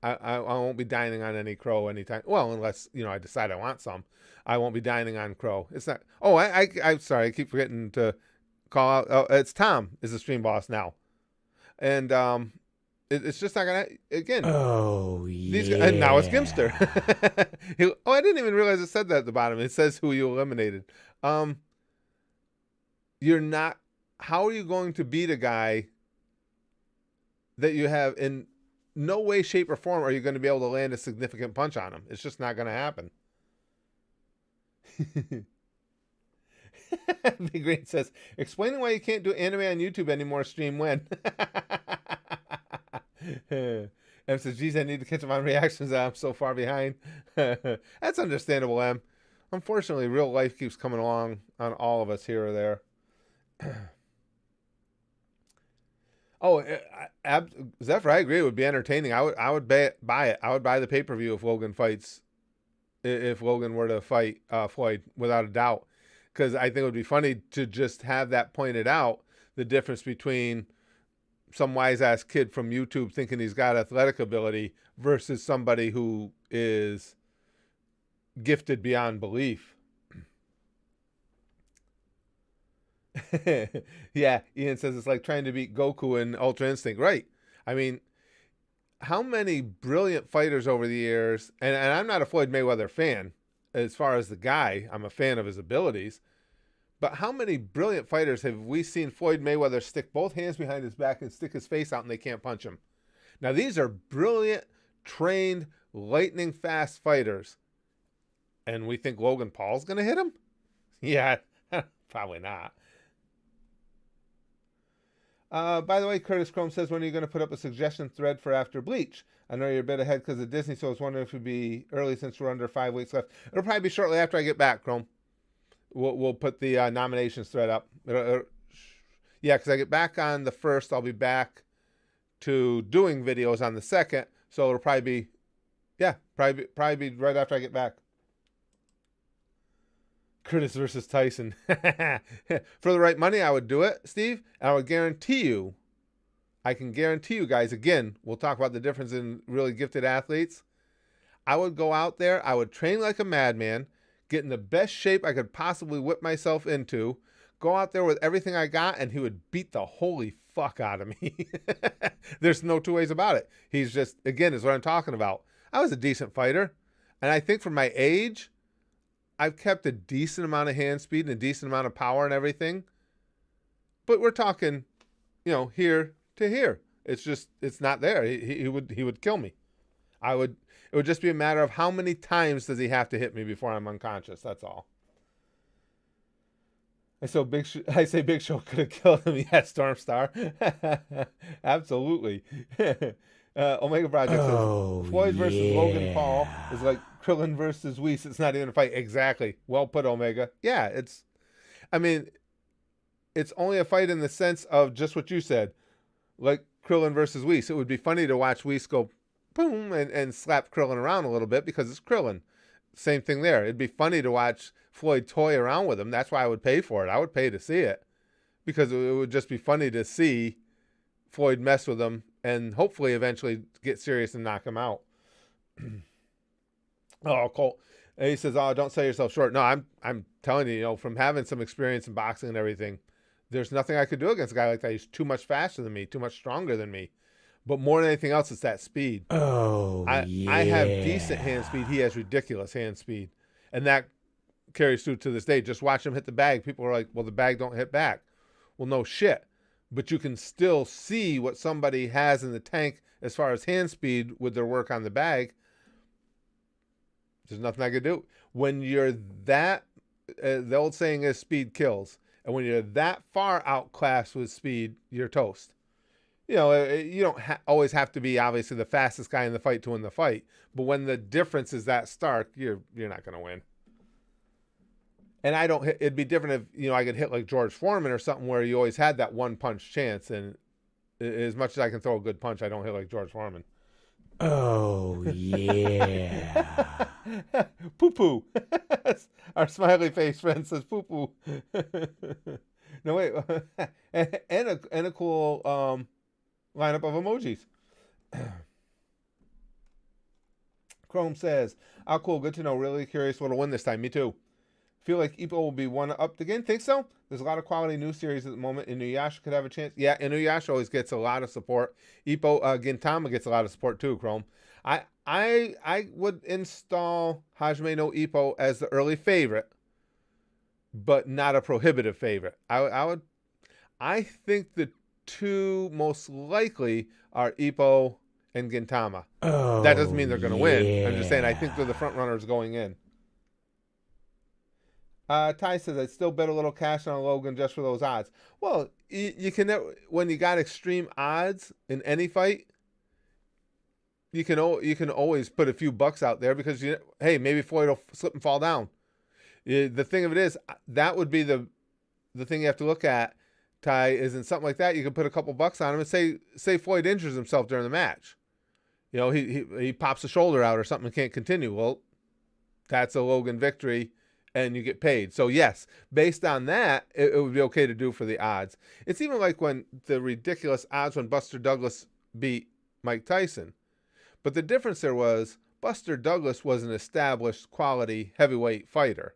I won't be dining on any crow anytime. Well, unless, I decide I want some. I won't be dining on crow. It's not. Oh, I'm sorry. I keep forgetting to call out. Oh, it's Tom is the stream boss now. And it's just not going to, again. Oh, yeah. And now it's Gimster. I didn't even realize it said that at the bottom. It says who you eliminated. You're not. How are you going to beat a guy that you have in no way, shape, or form are you going to be able to land a significant punch on him? It's just not going to happen. Big Green says, explaining why you can't do anime on YouTube anymore, stream when. M says, geez, I need to catch up on reactions. I'm so far behind. That's understandable, M. Unfortunately, real life keeps coming along on all of us here or there. Oh, Zephyr, I agree. It would be entertaining. I would buy it. I would buy the pay-per-view if Logan fights if Logan were to fight Floyd, without a doubt. Because I think it would be funny to just have that pointed out, the difference between some wise ass kid from YouTube thinking he's got athletic ability versus somebody who is gifted beyond belief. Yeah, Ian says it's like trying to beat Goku in Ultra Instinct. Right. I mean, how many brilliant fighters over the years, and I'm not a Floyd Mayweather fan as far as the guy, I'm a fan of his abilities, but how many brilliant fighters have we seen Floyd Mayweather stick both hands behind his back and stick his face out and they can't punch him? Now, these are brilliant, trained, lightning fast fighters. And we think Logan Paul's going to hit him? Yeah, probably not. By the way, Curtis Chrome says, when are you going to put up a suggestion thread for after Bleach? I know you're a bit ahead because of Disney, so I was wondering if it would be early since we're under 5 weeks left. It'll probably be shortly after I get back, Chrome. We'll put the nominations thread up. Yeah, because I get back on the 1st. I'll be back to doing videos on the 2nd. So it'll probably be, yeah, probably be right after I get back. Curtis versus Tyson. For the right money, I would do it, Steve. And I would guarantee you, I can guarantee you guys, again, we'll talk about the difference in really gifted athletes. I would go out there, I would train like a madman, get in the best shape I could possibly whip myself into, go out there with everything I got, and he would beat the holy fuck out of me. There's no two ways about it. He's just, again, is what I'm talking about. I was a decent fighter, and I think for my age, I've kept a decent amount of hand speed and a decent amount of power and everything. But we're talking, here to here. It's just, it's not there. He would kill me. It would just be a matter of how many times does he have to hit me before I'm unconscious. That's all. I say Big Show could have killed him. Yeah, Stormstar. Absolutely. Omega Project says Floyd versus Logan Paul is like Krillin versus Weiss. It's not even a fight. Exactly. Well put, Omega. Yeah, it's only a fight in the sense of just what you said, like Krillin versus Weiss. It would be funny to watch Weiss go boom and slap Krillin around a little bit because it's Krillin. Same thing there. It'd be funny to watch Floyd toy around with him. That's why I would pay for it. I would pay to see it because it would just be funny to see Floyd mess with him and hopefully eventually get serious and knock him out. Oh, Colt. And he says, "Oh, don't sell yourself short." No, I'm telling you, from having some experience in boxing and everything, there's nothing I could do against a guy like that. He's too much faster than me, too much stronger than me. But more than anything else, it's that speed. I have decent hand speed. He has ridiculous hand speed. And that carries through to this day. Just watch him hit the bag. People are like, well, the bag don't hit back. Well, no shit. But you can still see what somebody has in the tank as far as hand speed with their work on the bag. There's nothing I could do. When you're that, the old saying is speed kills. And when you're that far outclassed with speed, you're toast. You don't always have to be obviously the fastest guy in the fight to win the fight. But when the difference is that stark, you're not going to win. And I don't hit, it'd be different if, I could hit like George Foreman or something where you always had that one punch chance. And as much as I can throw a good punch, I don't hit like George Foreman. Oh, yeah. Poo-poo. Our smiley face friend says poo-poo. No, wait. and a cool lineup of emojis. Chrome says, "Oh, cool. Good to know. Really curious what'll win this time. Me too. Feel like Ippo will be one up again. Think so? There's a lot of quality new series at the moment. Inuyasha could have a chance. Yeah, Inuyasha always gets a lot of support. Ippo Gintama gets a lot of support too, Chrome. I would install Hajime no Ippo as the early favorite, but not a prohibitive favorite. I think the two most likely are Ippo and Gintama. That doesn't mean they're going to win. I'm just saying I think they're the front runners going in. Ty says, "I'd still bet a little cash on Logan just for those odds." Well, you can never, when you got extreme odds in any fight, you can always put a few bucks out there because hey, maybe Floyd will slip and fall down. The thing of it is, that would be the thing you have to look at, Ty, is in something like that, you can put a couple bucks on him and say Floyd injures himself during the match. He pops a shoulder out or something and can't continue. Well, that's a Logan victory, and you get paid. So yes, based on that, it would be okay to do for the odds. It's even like when the ridiculous odds when Buster Douglas beat Mike Tyson. But the difference there was Buster Douglas was an established quality heavyweight fighter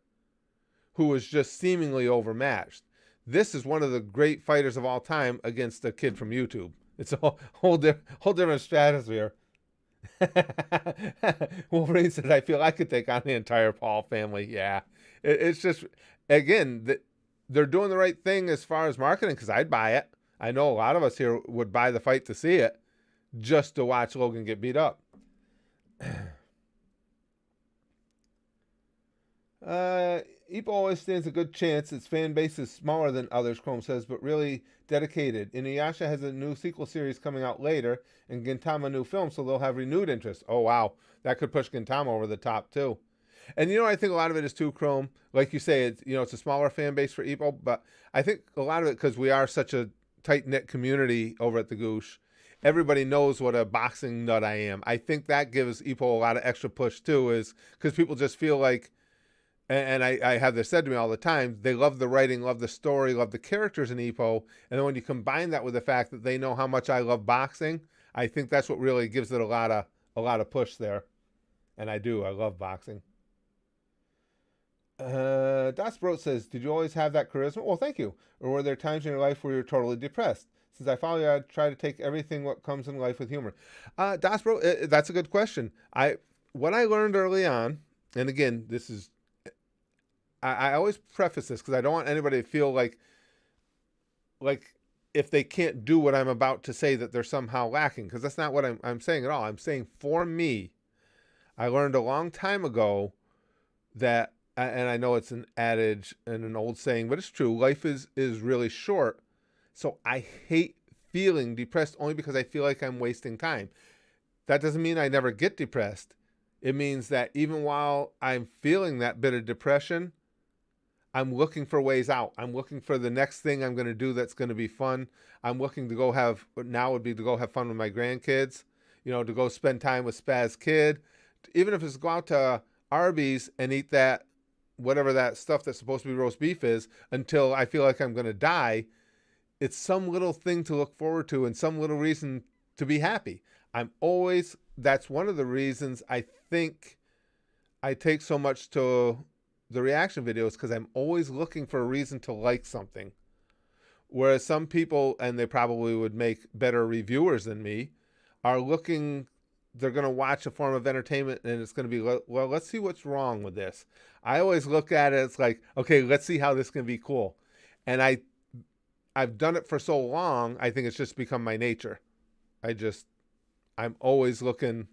who was just seemingly overmatched. This is one of the great fighters of all time against a kid from YouTube. It's a whole different stratosphere. Wolverine says, I feel I could take on the entire Paul family. Yeah. It's just, again, they're doing the right thing as far as marketing, because I'd buy it. I know a lot of us here would buy the fight to see it, just to watch Logan get beat up. Ipo always stands a good chance. Its fan base is smaller than others, Chrome says, but really dedicated. Inuyasha has a new sequel series coming out later, and Gintama a new film, so they'll have renewed interest. Oh, wow. That could push Gintama over the top, too. And, I think a lot of it is, too, Chrome. Like you say, it's a smaller fan base for Ipo, but I think a lot of it, because we are such a tight-knit community over at the Goosh, everybody knows what a boxing nut I am. I think that gives Ipo a lot of extra push, too, is because people just feel like, and I have this said to me all the time, they love the writing, love the story, love the characters in Ipo. And then when you combine that with the fact that they know how much I love boxing, I think that's what really gives it a lot of push there. And I do. I love boxing. Das Brot says, did you always have that charisma? Well, thank you. Or were there times in your life where you're totally depressed? Since I follow you, I try to take everything what comes in life with humor. Das Brot, that's a good question. What I learned early on, and again, this is, I always preface this because I don't want anybody to feel like if they can't do what I'm about to say that they're somehow lacking, because that's not what I'm saying at all. I'm saying for me, I learned a long time ago that, and I know it's an adage and an old saying, but it's true. Life is really short. So I hate feeling depressed only because I feel like I'm wasting time. That doesn't mean I never get depressed. It means that even while I'm feeling that bit of depression, I'm looking for ways out. I'm looking for the next thing I'm going to do that's going to be fun. I'm looking to go have fun with my grandkids, to go spend time with Spaz Kid. Even if it's go out to Arby's and eat that, whatever that stuff that's supposed to be roast beef is, until I feel like I'm going to die. It's some little thing to look forward to and some little reason to be happy. That's one of the reasons I think I take so much to the reaction videos, because I'm always looking for a reason to like something. Whereas some people, and they probably would make better reviewers than me, are looking, they're going to watch a form of entertainment and it's going to be, well, let's see what's wrong with this. I always look at it, it's like, okay, let's see how this can be cool. And I've done it for so long, I think it's just become my nature. I'm always looking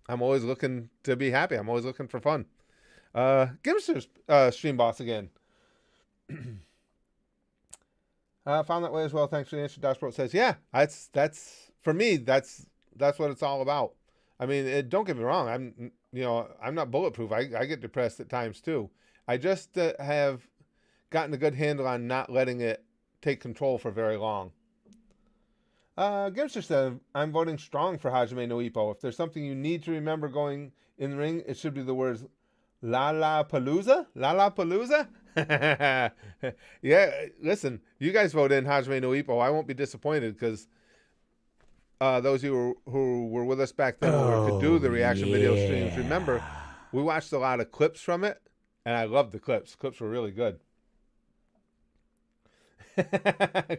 to be happy. I'm always looking for fun. Give us stream boss again. Found that way as well. Thanks for the answer. Dashboard says, yeah, that's for me. That's what it's all about. I mean, don't get me wrong. I'm not bulletproof. I get depressed at times too. I just have gotten a good handle on not letting it take control for very long. Gimster said, I'm voting strong for Hajime no Ippo. If there's something you need to remember going in the ring, it should be the words Lollapalooza? Lollapalooza? Yeah, listen, you guys vote in Hajime no Ippo. I won't be disappointed, because those of you who were with us back then when we could do the reaction video streams, remember, we watched a lot of clips from it, and I loved the clips. Clips were really good.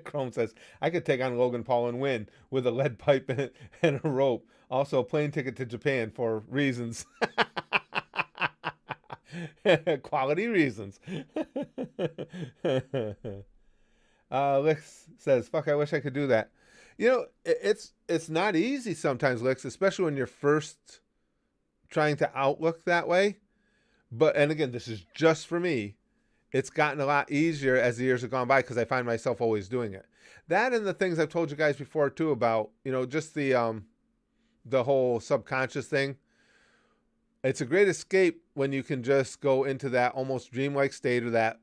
Chrome says, I could take on Logan Paul and win with a lead pipe and a rope. Also, a plane ticket to Japan for reasons. Quality reasons. Lix says, fuck, I wish I could do that. It's not easy sometimes, Lix, especially when you're first trying to outlook that way. And again, this is just for me. It's gotten a lot easier as the years have gone by, because I find myself always doing it. That and the things I've told you guys before too about, just the whole subconscious thing. It's a great escape when you can just go into that almost dreamlike state, or that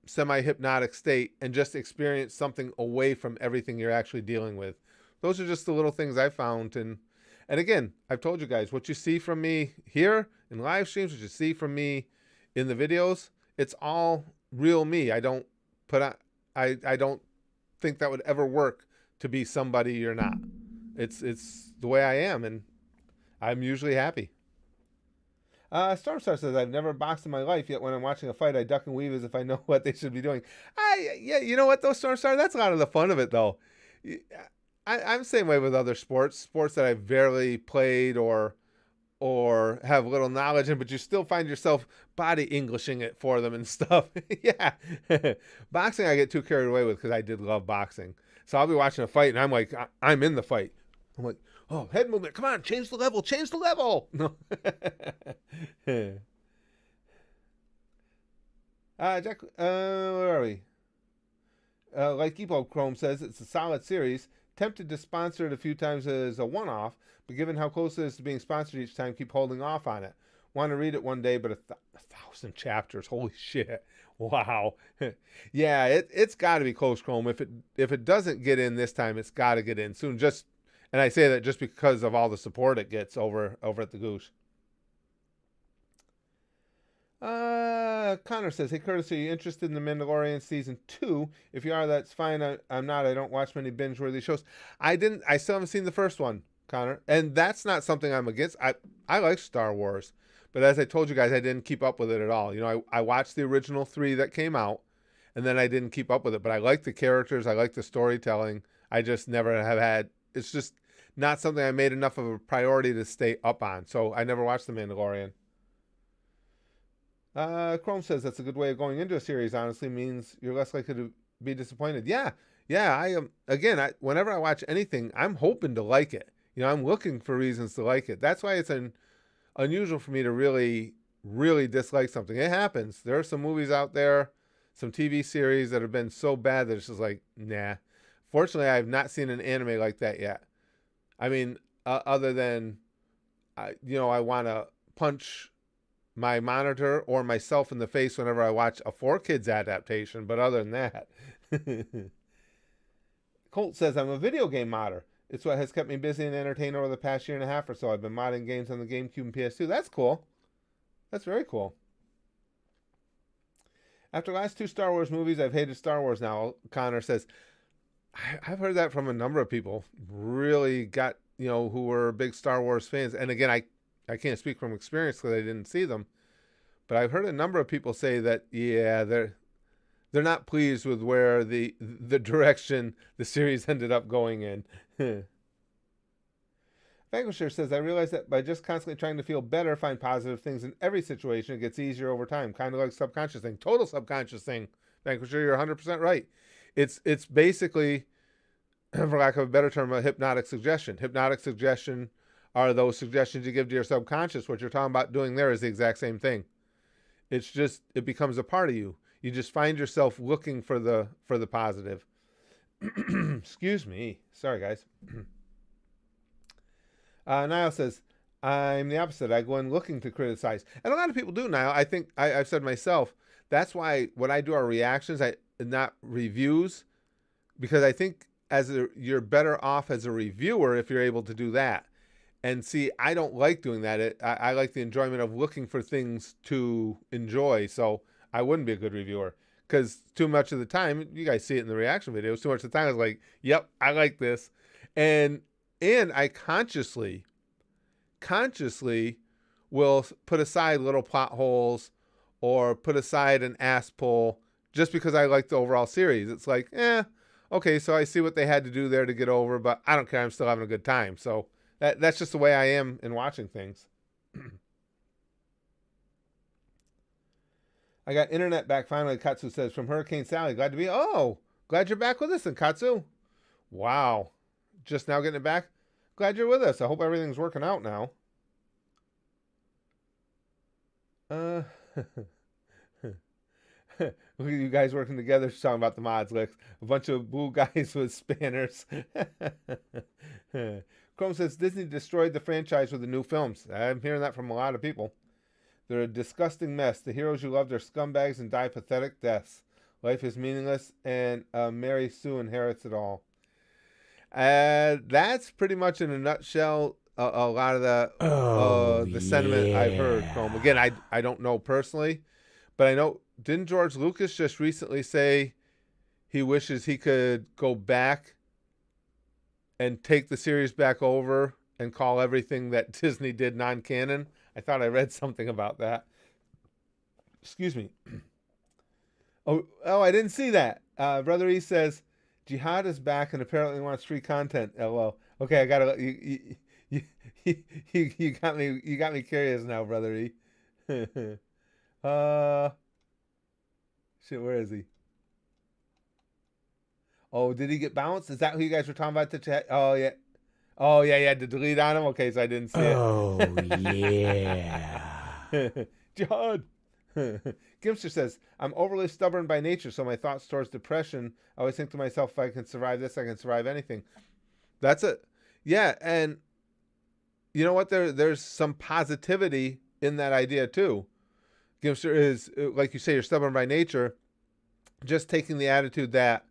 semi-hypnotic state, and just experience something away from everything you're actually dealing with. Those are just the little things I found. And And again, I've told you guys, what you see from me here in live streams, what you see from me in the videos, it's all real me. I don't put on, I don't think that would ever work to be somebody you're not. It's the way I am, and I'm usually happy. Stormstar says, I've never boxed in my life, yet when I'm watching a fight, I duck and weave as if I know what they should be doing. Yeah, you know what, though, Stormstar? That's a lot of the fun of it, though. I'm the same way with other sports that I've barely played or have little knowledge in, but you still find yourself body Englishing it for them and stuff. Yeah. Boxing, I get too carried away with because I did love boxing. So I'll be watching a fight, and I'm like, I'm in the fight. I'm like, oh, head movement. Come on, change the level. Change the level. No. Jack, where are we? Like Epo Chrome says, it's a solid series. Tempted to sponsor it a few times as a one-off, but given how close it is to being sponsored each time, keep holding off on it. Want to read it one day, but 1,000 chapters. Holy shit. Wow. Yeah, it's got to be close, Chrome. If it doesn't get in this time, it's got to get in soon. And I say that just because of all the support it gets over at the Goose. Connor says, hey Curtis, are you interested in The Mandalorian season 2? If you are, that's fine. I'm not. I don't watch many binge-worthy shows. I still haven't seen the first one, Connor. And that's not something I'm against. I like Star Wars. But as I told you guys, I didn't keep up with it at all. You know, I watched the original 3 that came out, and then I didn't keep up with it. But I like the characters. I like the storytelling. I just never have had... It's just not something I made enough of a priority to stay up on. So I never watched The Mandalorian. Chrome says that's a good way of going into a series. Honestly, means you're less likely to be disappointed. Yeah. I am. Again, whenever I watch anything, I'm hoping to like it. You know, I'm looking for reasons to like it. That's why it's unusual for me to really, really dislike something. It happens. There are some movies out there, some TV series that have been so bad that it's just like, nah. Fortunately, I have not seen an anime like that yet. I mean, other than, I want to punch my monitor or myself in the face whenever I watch a 4Kids adaptation, but other than that. Colt says, I'm a video game modder. It's what has kept me busy and entertained over the past year and a half or so. I've been modding games on the GameCube and PS2. That's cool. That's very cool. After the last 2 Star Wars movies, I've hated Star Wars now, Connor says. I've heard that from a number of people. Really got, who were big Star Wars fans. And again, I can't speak from experience because I didn't see them. But I've heard a number of people say that, yeah, they're not pleased with where the direction the series ended up going in. Vanquisher says, I realize that by just constantly trying to feel better, find positive things in every situation, it gets easier over time. Kind of like subconscious thing. Total subconscious thing. Vanquisher, you're 100% right. It's basically, for lack of a better term, a hypnotic suggestion. Hypnotic suggestion are those suggestions you give to your subconscious. What you're talking about doing there is the exact same thing. It's just, it becomes a part of you. You just find yourself looking for the positive. Excuse me. Sorry, guys. Niall says, I'm the opposite. I go in looking to criticize. And a lot of people do, Niall. I think I've said myself, that's why when I do our reactions, not reviews, because I think you're better off as a reviewer if you're able to do that. And see, I don't like doing that. I like the enjoyment of looking for things to enjoy. So I wouldn't be a good reviewer because too much of the time, you guys see it in the reaction videos, too much of the time I was like, yep, I like this. And I consciously will put aside little plot holes or put aside an ass pull just because I like the overall series. It's like, okay, so I see what they had to do there to get over, but I don't care. I'm still having a good time. So that's just the way I am in watching things. I got internet back finally. Katsu says, from Hurricane Sally, glad you're back with us. And Katsu, wow, just now getting it back. Glad you're with us. I hope everything's working out now. Look at you guys working together, talking about the mods list. A bunch of blue guys with spanners. Chrome says Disney destroyed the franchise with the new films. I'm hearing that from a lot of people. They're a disgusting mess. The heroes you loved are scumbags and die pathetic deaths. Life is meaningless, and Mary Sue inherits it all. That's pretty much in a nutshell a lot of Oh, the sentiment I've heard, Chrome. Again, yeah. I don't know personally, but I know, didn't George Lucas just recently say he wishes he could go back and take the series back over and call everything that Disney did non-canon? I thought I read something about that. Excuse me. Oh, I didn't see that. Brother E says Jihad is back and apparently wants free content. LOL. Okay, I gotta you got me curious now, Brother E. uh, shit, where is he? Oh, did he get bounced? Is that who you guys were talking about? The chat? Oh yeah. Oh yeah, you had to delete on him. Okay, so I didn't see Oh, yeah. it. Jihad. Gimster says, I'm overly stubborn by nature, so my thoughts towards depression, I always think to myself, if I can survive this, I can survive anything. That's it. Yeah, and you know what? There's some positivity in that idea too. Gimster is, like you say, you're stubborn by nature, just taking the attitude that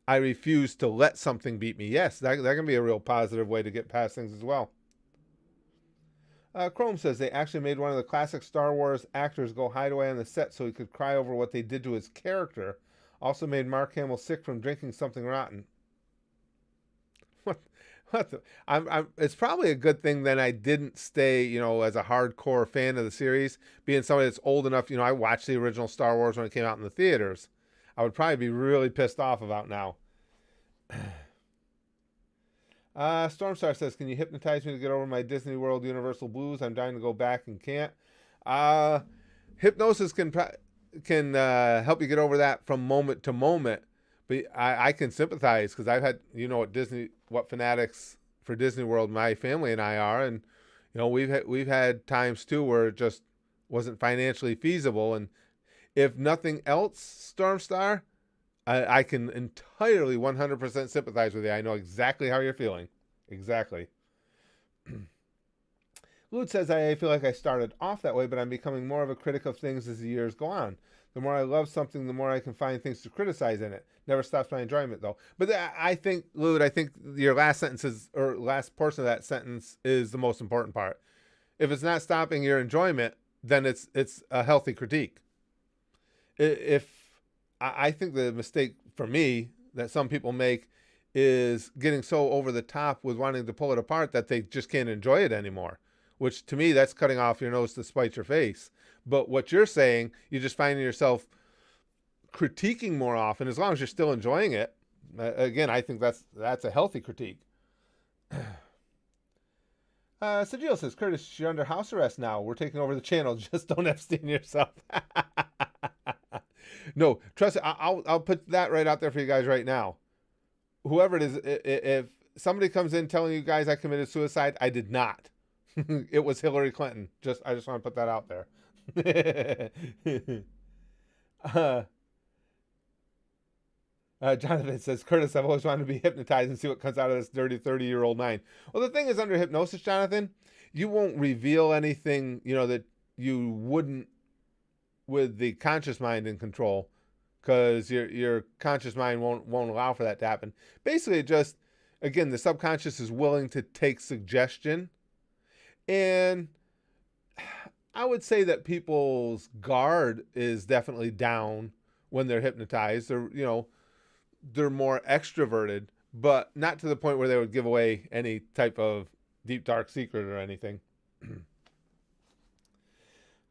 I refuse to let something beat me. Yes, that can be a real positive way to get past things as well. Chrome says they actually made one of the classic Star Wars actors go hide away on the set so he could cry over what they did to his character. Also made Mark Hamill sick from drinking something rotten. What? What the? It's probably a good thing that I didn't stay, as a hardcore fan of the series, being somebody that's old enough. I watched the original Star Wars when it came out in the theaters. I would probably be really pissed off about now. Stormstar says, can you hypnotize me to get over my Disney World Universal blues? I'm dying to go back and can't. Hypnosis can help you get over that from moment to moment. But I can sympathize because I've had, what fanatics for Disney World my family and I are. And, we've had times too where it just wasn't financially feasible. And if nothing else, Stormstar, I can entirely 100% sympathize with you. I know exactly how you're feeling. Exactly. Lute says, I feel like I started off that way, but I'm becoming more of a critic of things as the years go on. The more I love something, the more I can find things to criticize in it. Never stops my enjoyment, though. But I think, Lute, your last last portion of that sentence is the most important part. If it's not stopping your enjoyment, then it's a healthy critique. I think the mistake for me that some people make is getting so over the top with wanting to pull it apart that they just can't enjoy it anymore, which to me, that's cutting off your nose to spite your face. But what you're saying, you're just finding yourself critiquing more often, as long as you're still enjoying it. Again, I think that's a healthy critique. Sajil says, Curtis, you're under house arrest now. We're taking over the channel. Just don't Epstein yourself. No, trust me, I'll put that right out there for you guys right now. Whoever it is, if somebody comes in telling you guys I committed suicide, I did not. It was Hillary Clinton. I just want to put that out there. Jonathan says, Curtis, I've always wanted to be hypnotized and see what comes out of this dirty 30-year-old mind. Well, the thing is, under hypnosis, Jonathan, you won't reveal anything, that you wouldn't with the conscious mind in control, because your conscious mind won't allow for that to happen. Basically, just, again, the subconscious is willing to take suggestion. And I would say that people's guard is definitely down when they're hypnotized. They're more extroverted, but not to the point where they would give away any type of deep, dark secret or anything.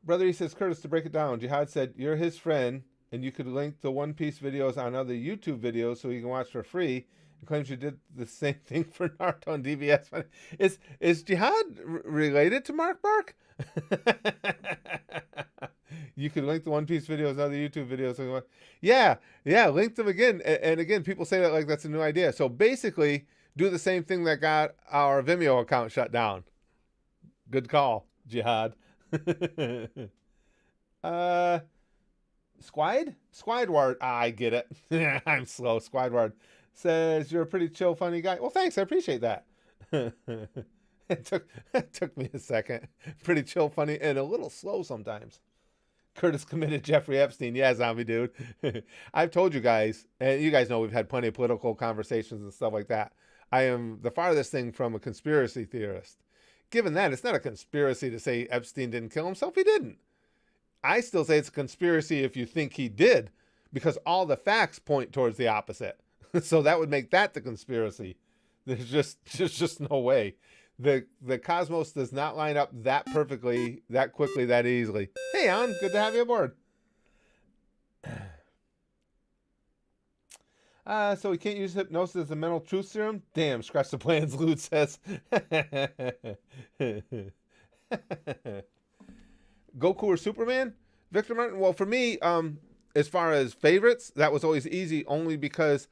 Brother, he says, Curtis, to break it down, Jihad said, you're his friend, and you could link the One Piece videos on other YouTube videos so you can watch for free, and claims you did the same thing for Naruto and DBS. Is Jihad related to Mark Bark? You could link the One Piece videos and other YouTube videos. So yeah, link them again. And again, people say that like that's a new idea. So basically, do the same thing that got our Vimeo account shut down. Good call, Jihad. Squidward. I get it. I'm slow. Squidward says you're a pretty chill, funny guy. Well, thanks. I appreciate that. It took me a second. Pretty chill, funny, and a little slow sometimes. Curtis committed Jeffrey Epstein. Yeah, zombie dude. I've told you guys, and you guys know we've had plenty of political conversations and stuff like that. I am the farthest thing from a conspiracy theorist. given that, it's not a conspiracy to say Epstein didn't kill himself. He didn't. I still say it's a conspiracy if you think he did, because all the facts point towards the opposite. So that would make that the conspiracy. There's just no way. The cosmos does not line up that perfectly, that quickly, that easily. Hey, Alan, good to have you aboard. So we can't use hypnosis as a mental truth serum? Damn, scratch the plans, Lude says. Goku or Superman? Victor Martin? Well, for me, as far as favorites, that was always easy, only because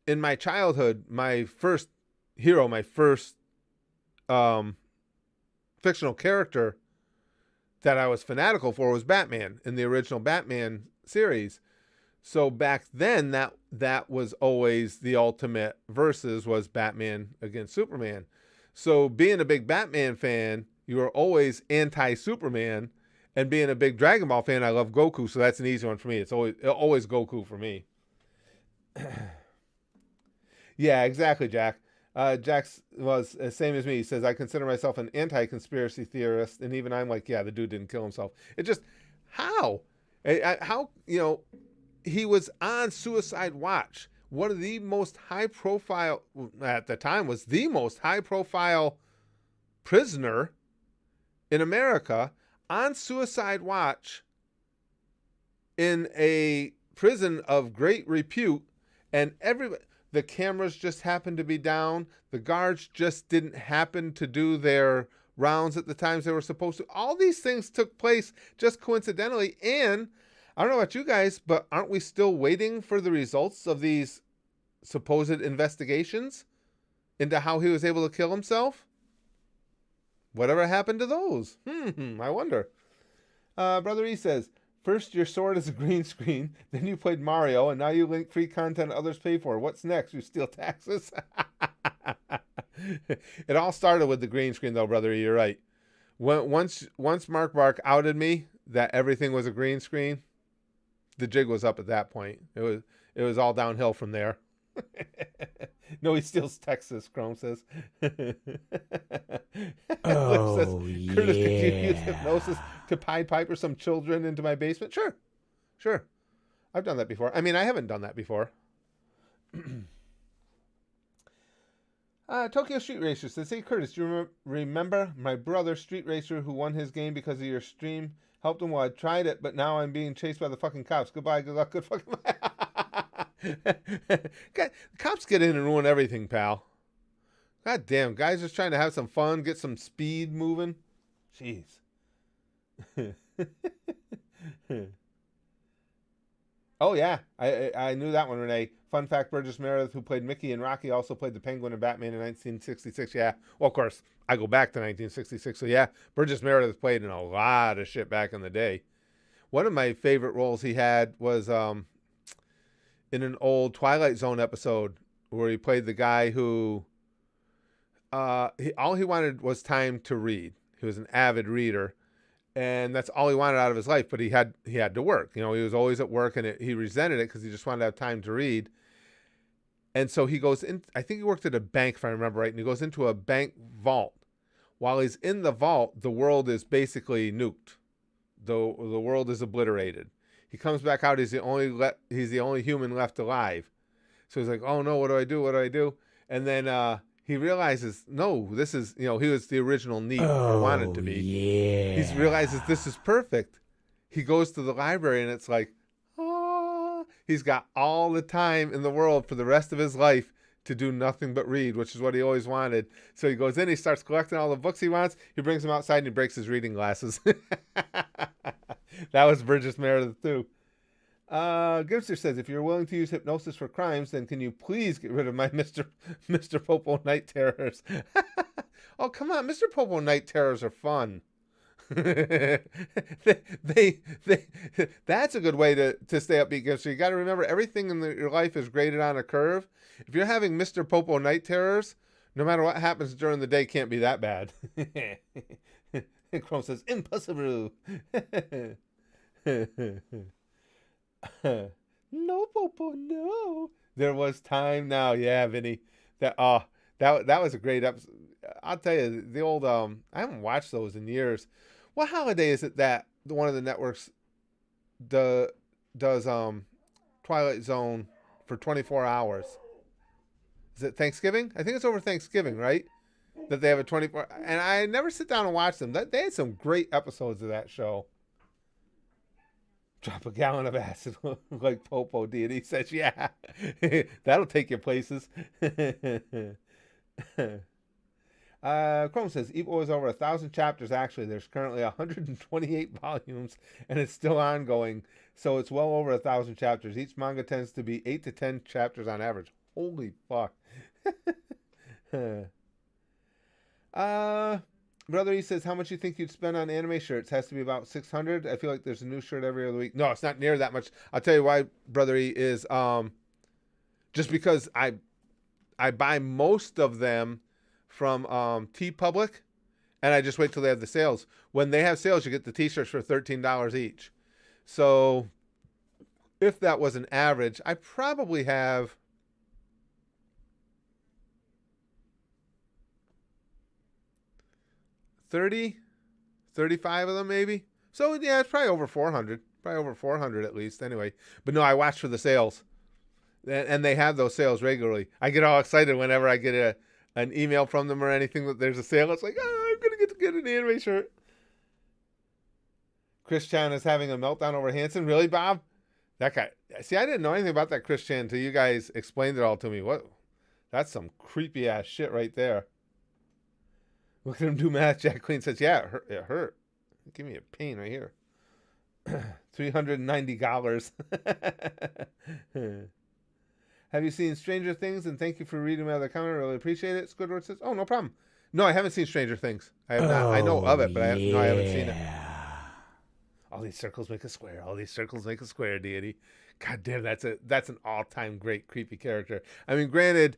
in my childhood, my first hero, my first fictional character that I was fanatical for was Batman in the original Batman series. So back then, that was always the ultimate versus was Batman against Superman. So being a big Batman fan, you were always anti-Superman, and being a big Dragon Ball fan, I love Goku. So that's an easy one for me. It's always Goku for me. Yeah, exactly, Jack. Jack was the same as me. He says, I consider myself an anti-conspiracy theorist, and even I'm like, yeah, the dude didn't kill himself. It just, how? How, he was on suicide watch. One of the most high-profile, at the time, was the most high-profile prisoner in America on suicide watch in a prison of great repute, and the cameras just happened to be down. The guards just didn't happen to do their rounds at the times they were supposed to. All these things took place just coincidentally. And I don't know about you guys, but aren't we still waiting for the results of these supposed investigations into how he was able to kill himself? Whatever happened to those? I wonder. Brother E says, first your sword is a green screen, then you played Mario, and now you link free content others pay for. What's next? You steal taxes? It all started with the green screen, though, Brother E. You're right. Once Mark Bark outed me that everything was a green screen, the jig was up at that point. It was all downhill from there. No, he steals Texas, Chrome says. Oh, says, Curtis, yeah. could you use hypnosis to Pied Piper some children into my basement? Sure. I've done that before. I mean, I haven't done that before. Tokyo Street Racer says, hey, Curtis, do you remember my brother, Street Racer, who won his game because of your stream? Helped him while I tried it, but now I'm being chased by the fucking cops. Goodbye, good luck, good fucking cops get in and ruin everything, pal. God damn, guys just trying to have some fun, get some speed moving. Jeez. Oh yeah, I knew that one, Renee. Fun fact, Burgess Meredith, who played Mickey and Rocky, also played the Penguin in Batman in 1966. Yeah, well, of course, I go back to 1966. So yeah, Burgess Meredith played in a lot of shit back in the day. One of my favorite roles he had was in an old Twilight Zone episode where he played the guy who all he wanted was time to read. He was an avid reader, and that's all he wanted out of his life. But he had to work. He was always at work, and he resented it because he just wanted to have time to read. And so he goes in. I think he worked at a bank, if I remember right. And he goes into a bank vault. While he's in the vault, the world is basically nuked. The world is obliterated. He comes back out. He's the only human left alive. So he's like, oh no, what do I do? What do I do? And then he realizes, no, this is, he was the original Neat or wanted to be. Yeah. He realizes this is perfect. He goes to the library and it's like, he's got all the time in the world for the rest of his life to do nothing but read, which is what he always wanted. So he goes in, he starts collecting all the books he wants. He brings them outside and he breaks his reading glasses. That was Burgess Meredith too. Gibster says, if you're willing to use hypnosis for crimes, then can you please get rid of my Mr. Popo night terrors? Oh, come on. Mr. Popo night terrors are fun. they that's a good way to stay upbeat, Gibster. You got to remember, everything in your life is graded on a curve. If you're having Mr. Popo night terrors, no matter what happens during the day, can't be that bad. Chrome says, impossible. No, Popo, no. There was time now. Yeah, Vinny. That was a great I'll tell you, the old I haven't watched those in years. What holiday is it that one of the networks the does Twilight Zone for 24 hours? Is it Thanksgiving? I think it's over Thanksgiving, right? That they have a 24, and I never sit down and watch them. They had some great episodes of that show. Drop a gallon of acid like Popo did. He says, yeah, that'll take you places. Chrome says, Equal is over 1,000 chapters. Actually, there's currently 128 volumes, and it's still ongoing. So it's well over 1,000 chapters. Each manga tends to be 8 to 10 chapters on average. Holy fuck. Brother E says, how much you think you'd spend on anime shirts? Has to be about 600. I feel like there's a new shirt every other week. No, it's not near that much. I'll tell you why, Brother E, is just because I buy most of them from T Public, and I just wait till they have the sales. When they have sales, you get the t-shirts for $13 each. So if that was an average, I probably have 35 of them maybe. So yeah, it's probably over 400. Probably over 400 at least anyway. But no, I watch for the sales. And they have those sales regularly. I get all excited whenever I get an email from them or anything that there's a sale. It's like, oh, I'm going to get an anime shirt. Chris Chan is having a meltdown over Hanson. Really, Bob? That guy. See, I didn't know anything about that Chris Chan until you guys explained it all to me. What? That's some creepy ass shit right there. Look at him do math. Jack Queen says, yeah, it hurt. Give me a pain right here. $390. Have you seen Stranger Things? And thank you for reading my other comment. I really appreciate it. Squidward says, oh, no problem. No, I haven't seen Stranger Things. I have not. I know of it, but I haven't seen it. All these circles make a square. All these circles make a square, deity. God damn, that's an all-time great creepy character. I mean, granted,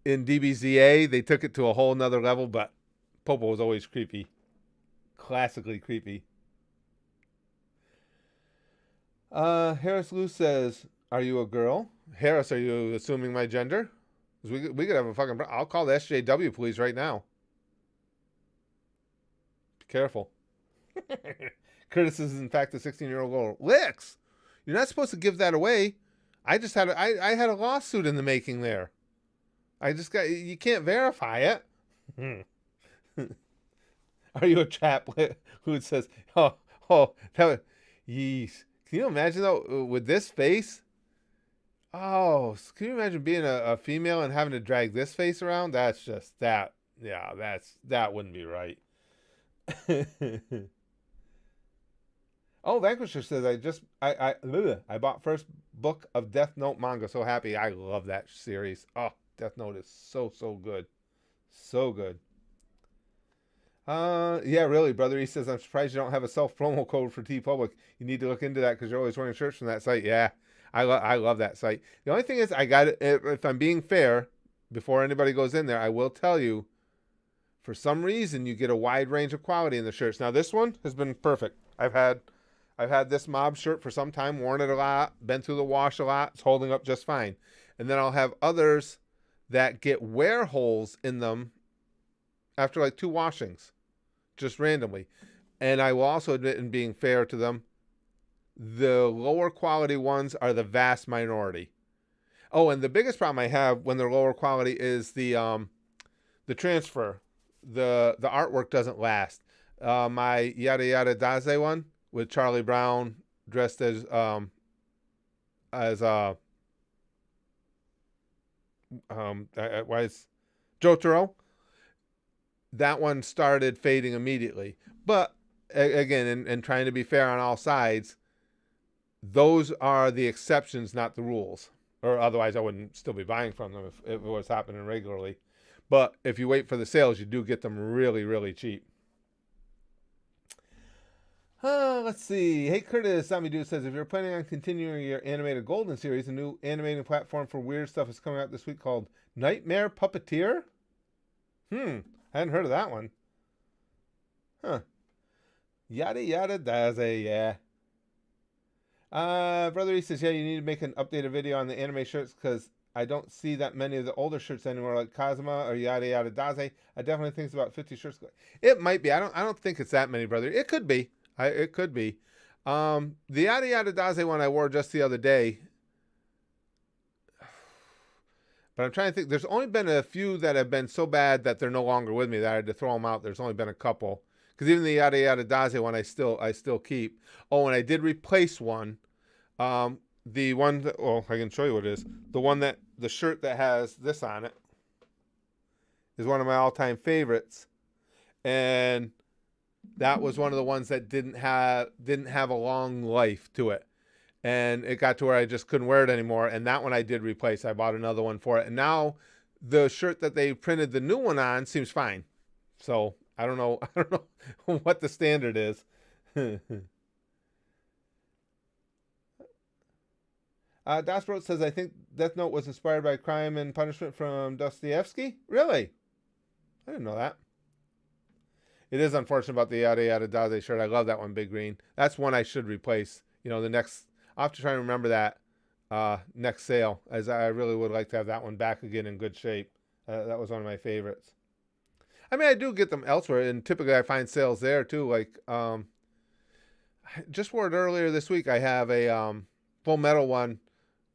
in DBZA, they took it to a whole nother level, but Popo was always creepy. Classically creepy. Harris Lou says, are you a girl? Harris, are you assuming my gender? We could have a fucking... I'll call the SJW police right now. Be careful. Curtis is, in fact, a 16-year-old girl. Licks! You're not supposed to give that away. I just had I had a lawsuit in the making there. I just got... You can't verify it. Are you a chap who says, that would... Yeesh. Can you imagine, though, with this face? Oh, can you imagine being a female and having to drag this face around? That's just that. Yeah, that wouldn't be right. Oh, Vanquisher says I bought first book of Death Note manga. So happy. I love that series. Oh, Death Note is so good. So good. Yeah, really, brother. He says, I'm surprised you don't have a self-promo code for T Public. You need to look into that because you're always wearing shirts from that site. Yeah, I love that site. The only thing is, I got it. If I'm being fair, before anybody goes in there, I will tell you, for some reason, you get a wide range of quality in the shirts. Now, this one has been perfect. I've had this mob shirt for some time, worn it a lot, been through the wash a lot. It's holding up just fine. And then I'll have others that get wear holes in them after like 2 washings, just randomly. And I will also admit, in being fair to them, the lower quality ones are the vast minority. Oh, and the biggest problem I have when they're lower quality is the transfer. The artwork doesn't last. My Yada Yada Daze one with Charlie Brown dressed as Jotaro. That one started fading immediately. But again, and trying to be fair on all sides, those are the exceptions, not the rules. Or otherwise, I wouldn't still be buying from them if it was happening regularly. But if you wait for the sales, you do get them really, really cheap. Let's see. Hey, Curtis, Sammy Dude says, if you're planning on continuing your animated Golden series, a new animating platform for weird stuff is coming out this week called Nightmare Puppeteer. I hadn't heard of that one. Huh. Yada yada daze, yeah. Brother E says, yeah, you need to make an updated video on the anime shirts because I don't see that many of the older shirts anymore, like Kazuma or Yada Yada Daze. I definitely think it's about 50 shirts. It might be. I don't think it's that many, brother. It could be. It could be. The Yada Yada Daze one I wore just the other day. But I'm trying to think. There's only been a few that have been so bad that they're no longer with me that I had to throw them out. There's only been a couple. Because even the Yada Yada Daze one I still keep. Oh, and I did replace one. The one that, well, I can show you what it is. The shirt that has this on it is one of my all-time favorites. And that was one of the ones that didn't have a long life to it. And it got to where I just couldn't wear it anymore. And that one I did replace. I bought another one for it. And now the shirt that they printed the new one on seems fine. So I don't know. I don't know what the standard is. Dasbro says, I think Death Note was inspired by Crime and Punishment from Dostoevsky. Really? I didn't know that. It is unfortunate about the Yada Yada Daze shirt. I love that one, Big Green. That's one I should replace. You know, I'll have to try and remember that next sale, as I really would like to have that one back again in good shape. That was one of my favorites. I mean, I do get them elsewhere, and typically I find sales there too. Like, I just wore it earlier this week. I have a Full Metal one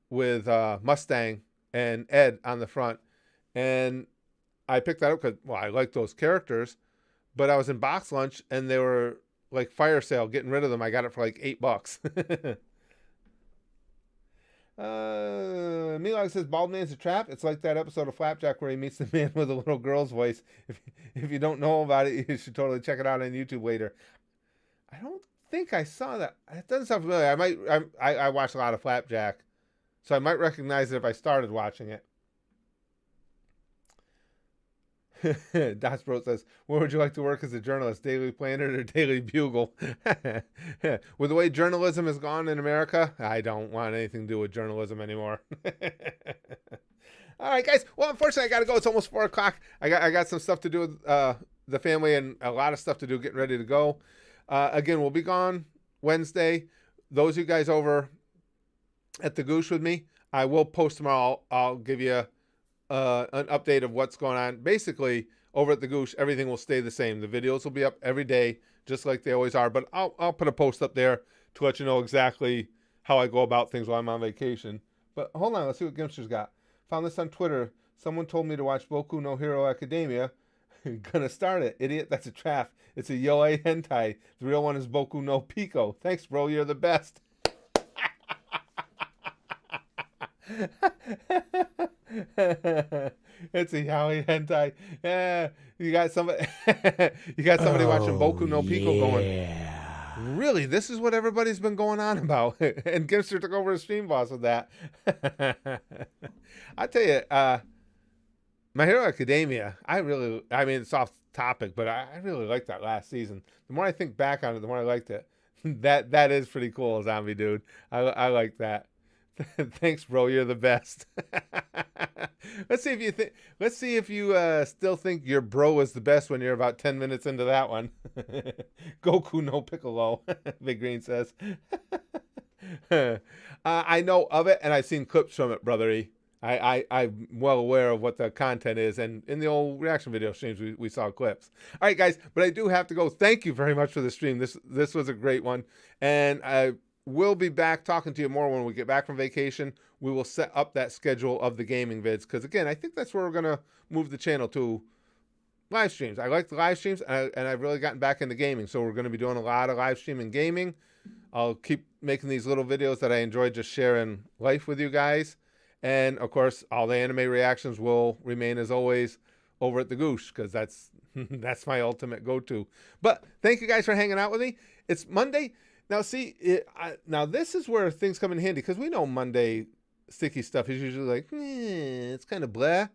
with Mustang and Ed on the front, and I picked that up because, well, I like those characters, but I was in box lunch and they were like fire sale, getting rid of them. I got it for like $8. Milog says Bald Man's a trap. It's like that episode of Flapjack where he meets the man with a little girl's voice. If you don't know about it, you should totally check it out on YouTube later. I don't think I saw that. It doesn't sound familiar. I watched a lot of Flapjack, so I might recognize it if I started watching it. Dasbro says, where would you like to work as a journalist? Daily Planet or Daily Bugle? With the way journalism has gone in America, I don't want anything to do with journalism anymore. All right, guys. Well, unfortunately, I got to go. It's almost 4 o'clock. I got some stuff to do with the family and a lot of stuff to do getting ready to go. Again, we'll be gone Wednesday. Those of you guys over at the Goosh with me, I will post tomorrow. I'll give you an update of what's going on. Basically, over at the Goosh, everything will stay the same. The videos will be up every day, just like they always are. But I'll put a post up there to let you know exactly how I go about things while I'm on vacation. But hold on, let's see what Gimster's got. Found this on Twitter. Someone told me to watch Boku no Hero Academia. Gonna start it. Idiot, that's a trap. It's a Yoei hentai. The real one is Boku no Pico. Thanks, bro. You're the best. It's a yaoi hentai. Yeah, you got somebody. You got somebody watching Boku no Pico going. Really, this is what everybody's been going on about. And Gimster took over as stream boss with that. I tell you, My Hero Academia. I mean, it's off topic, but I really liked that last season. The more I think back on it, the more I liked it. That is pretty cool, zombie dude. I like that. Thanks, bro. You're the best. Let's see if you still think your bro is the best when you're about 10 minutes into that one. Goku no Piccolo, Big Green says. I know of it, and I've seen clips from it, brother E. I'm well aware of what the content is, and in the old reaction video streams, we saw clips. All right, guys, but I do have to go. Thank you very much for the stream. This was a great one, and I will be back talking to you more when we get back from vacation. We will set up that schedule of the gaming vids, because again, I think that's where we're gonna move the channel to. Live streams. I like the live streams, and I've really gotten back into gaming, so we're going to be doing a lot of live streaming gaming. I'll keep making these little videos that I enjoy just sharing life with you guys. And, of course, all the anime reactions will remain, as always, over at the Goosh, because that's my ultimate go-to. But thank you guys for hanging out with me. It's Monday. Now, see, now this is where things come in handy, because we know Monday sticky stuff is usually like, it's kind of blah.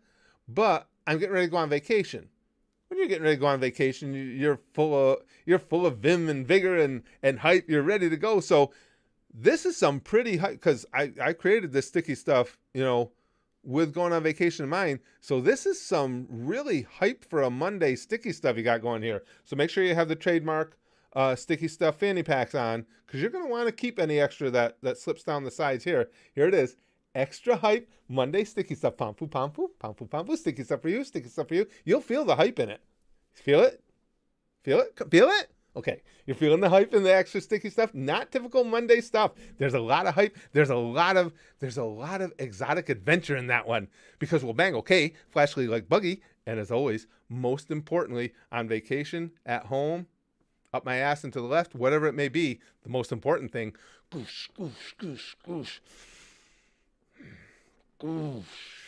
But I'm getting ready to go on vacation. When you're getting ready to go on vacation, you're full of vim and vigor and hype. You're ready to go. So this is some pretty hype, because I created this sticky stuff, with going on vacation in mind. So this is some really hype for a Monday sticky stuff you got going here. So make sure you have the trademark sticky stuff fanny packs on, because you're going to want to keep any extra that slips down the sides here. Here it is. extra hype. Monday, sticky stuff, pampu, pampu, pampu, pampu, sticky stuff for you, sticky stuff for you. You'll feel the hype in it. Feel it? Feel it? Feel it? Okay. You're feeling the hype in the extra sticky stuff? Not typical Monday stuff. There's a lot of hype. There's a lot of exotic adventure in that one. Because well, bang, okay, flashly like buggy, and as always, most importantly, on vacation, at home, up my ass and to the left, whatever it may be, the most important thing, goosh, goosh, goosh, goosh. Goosh.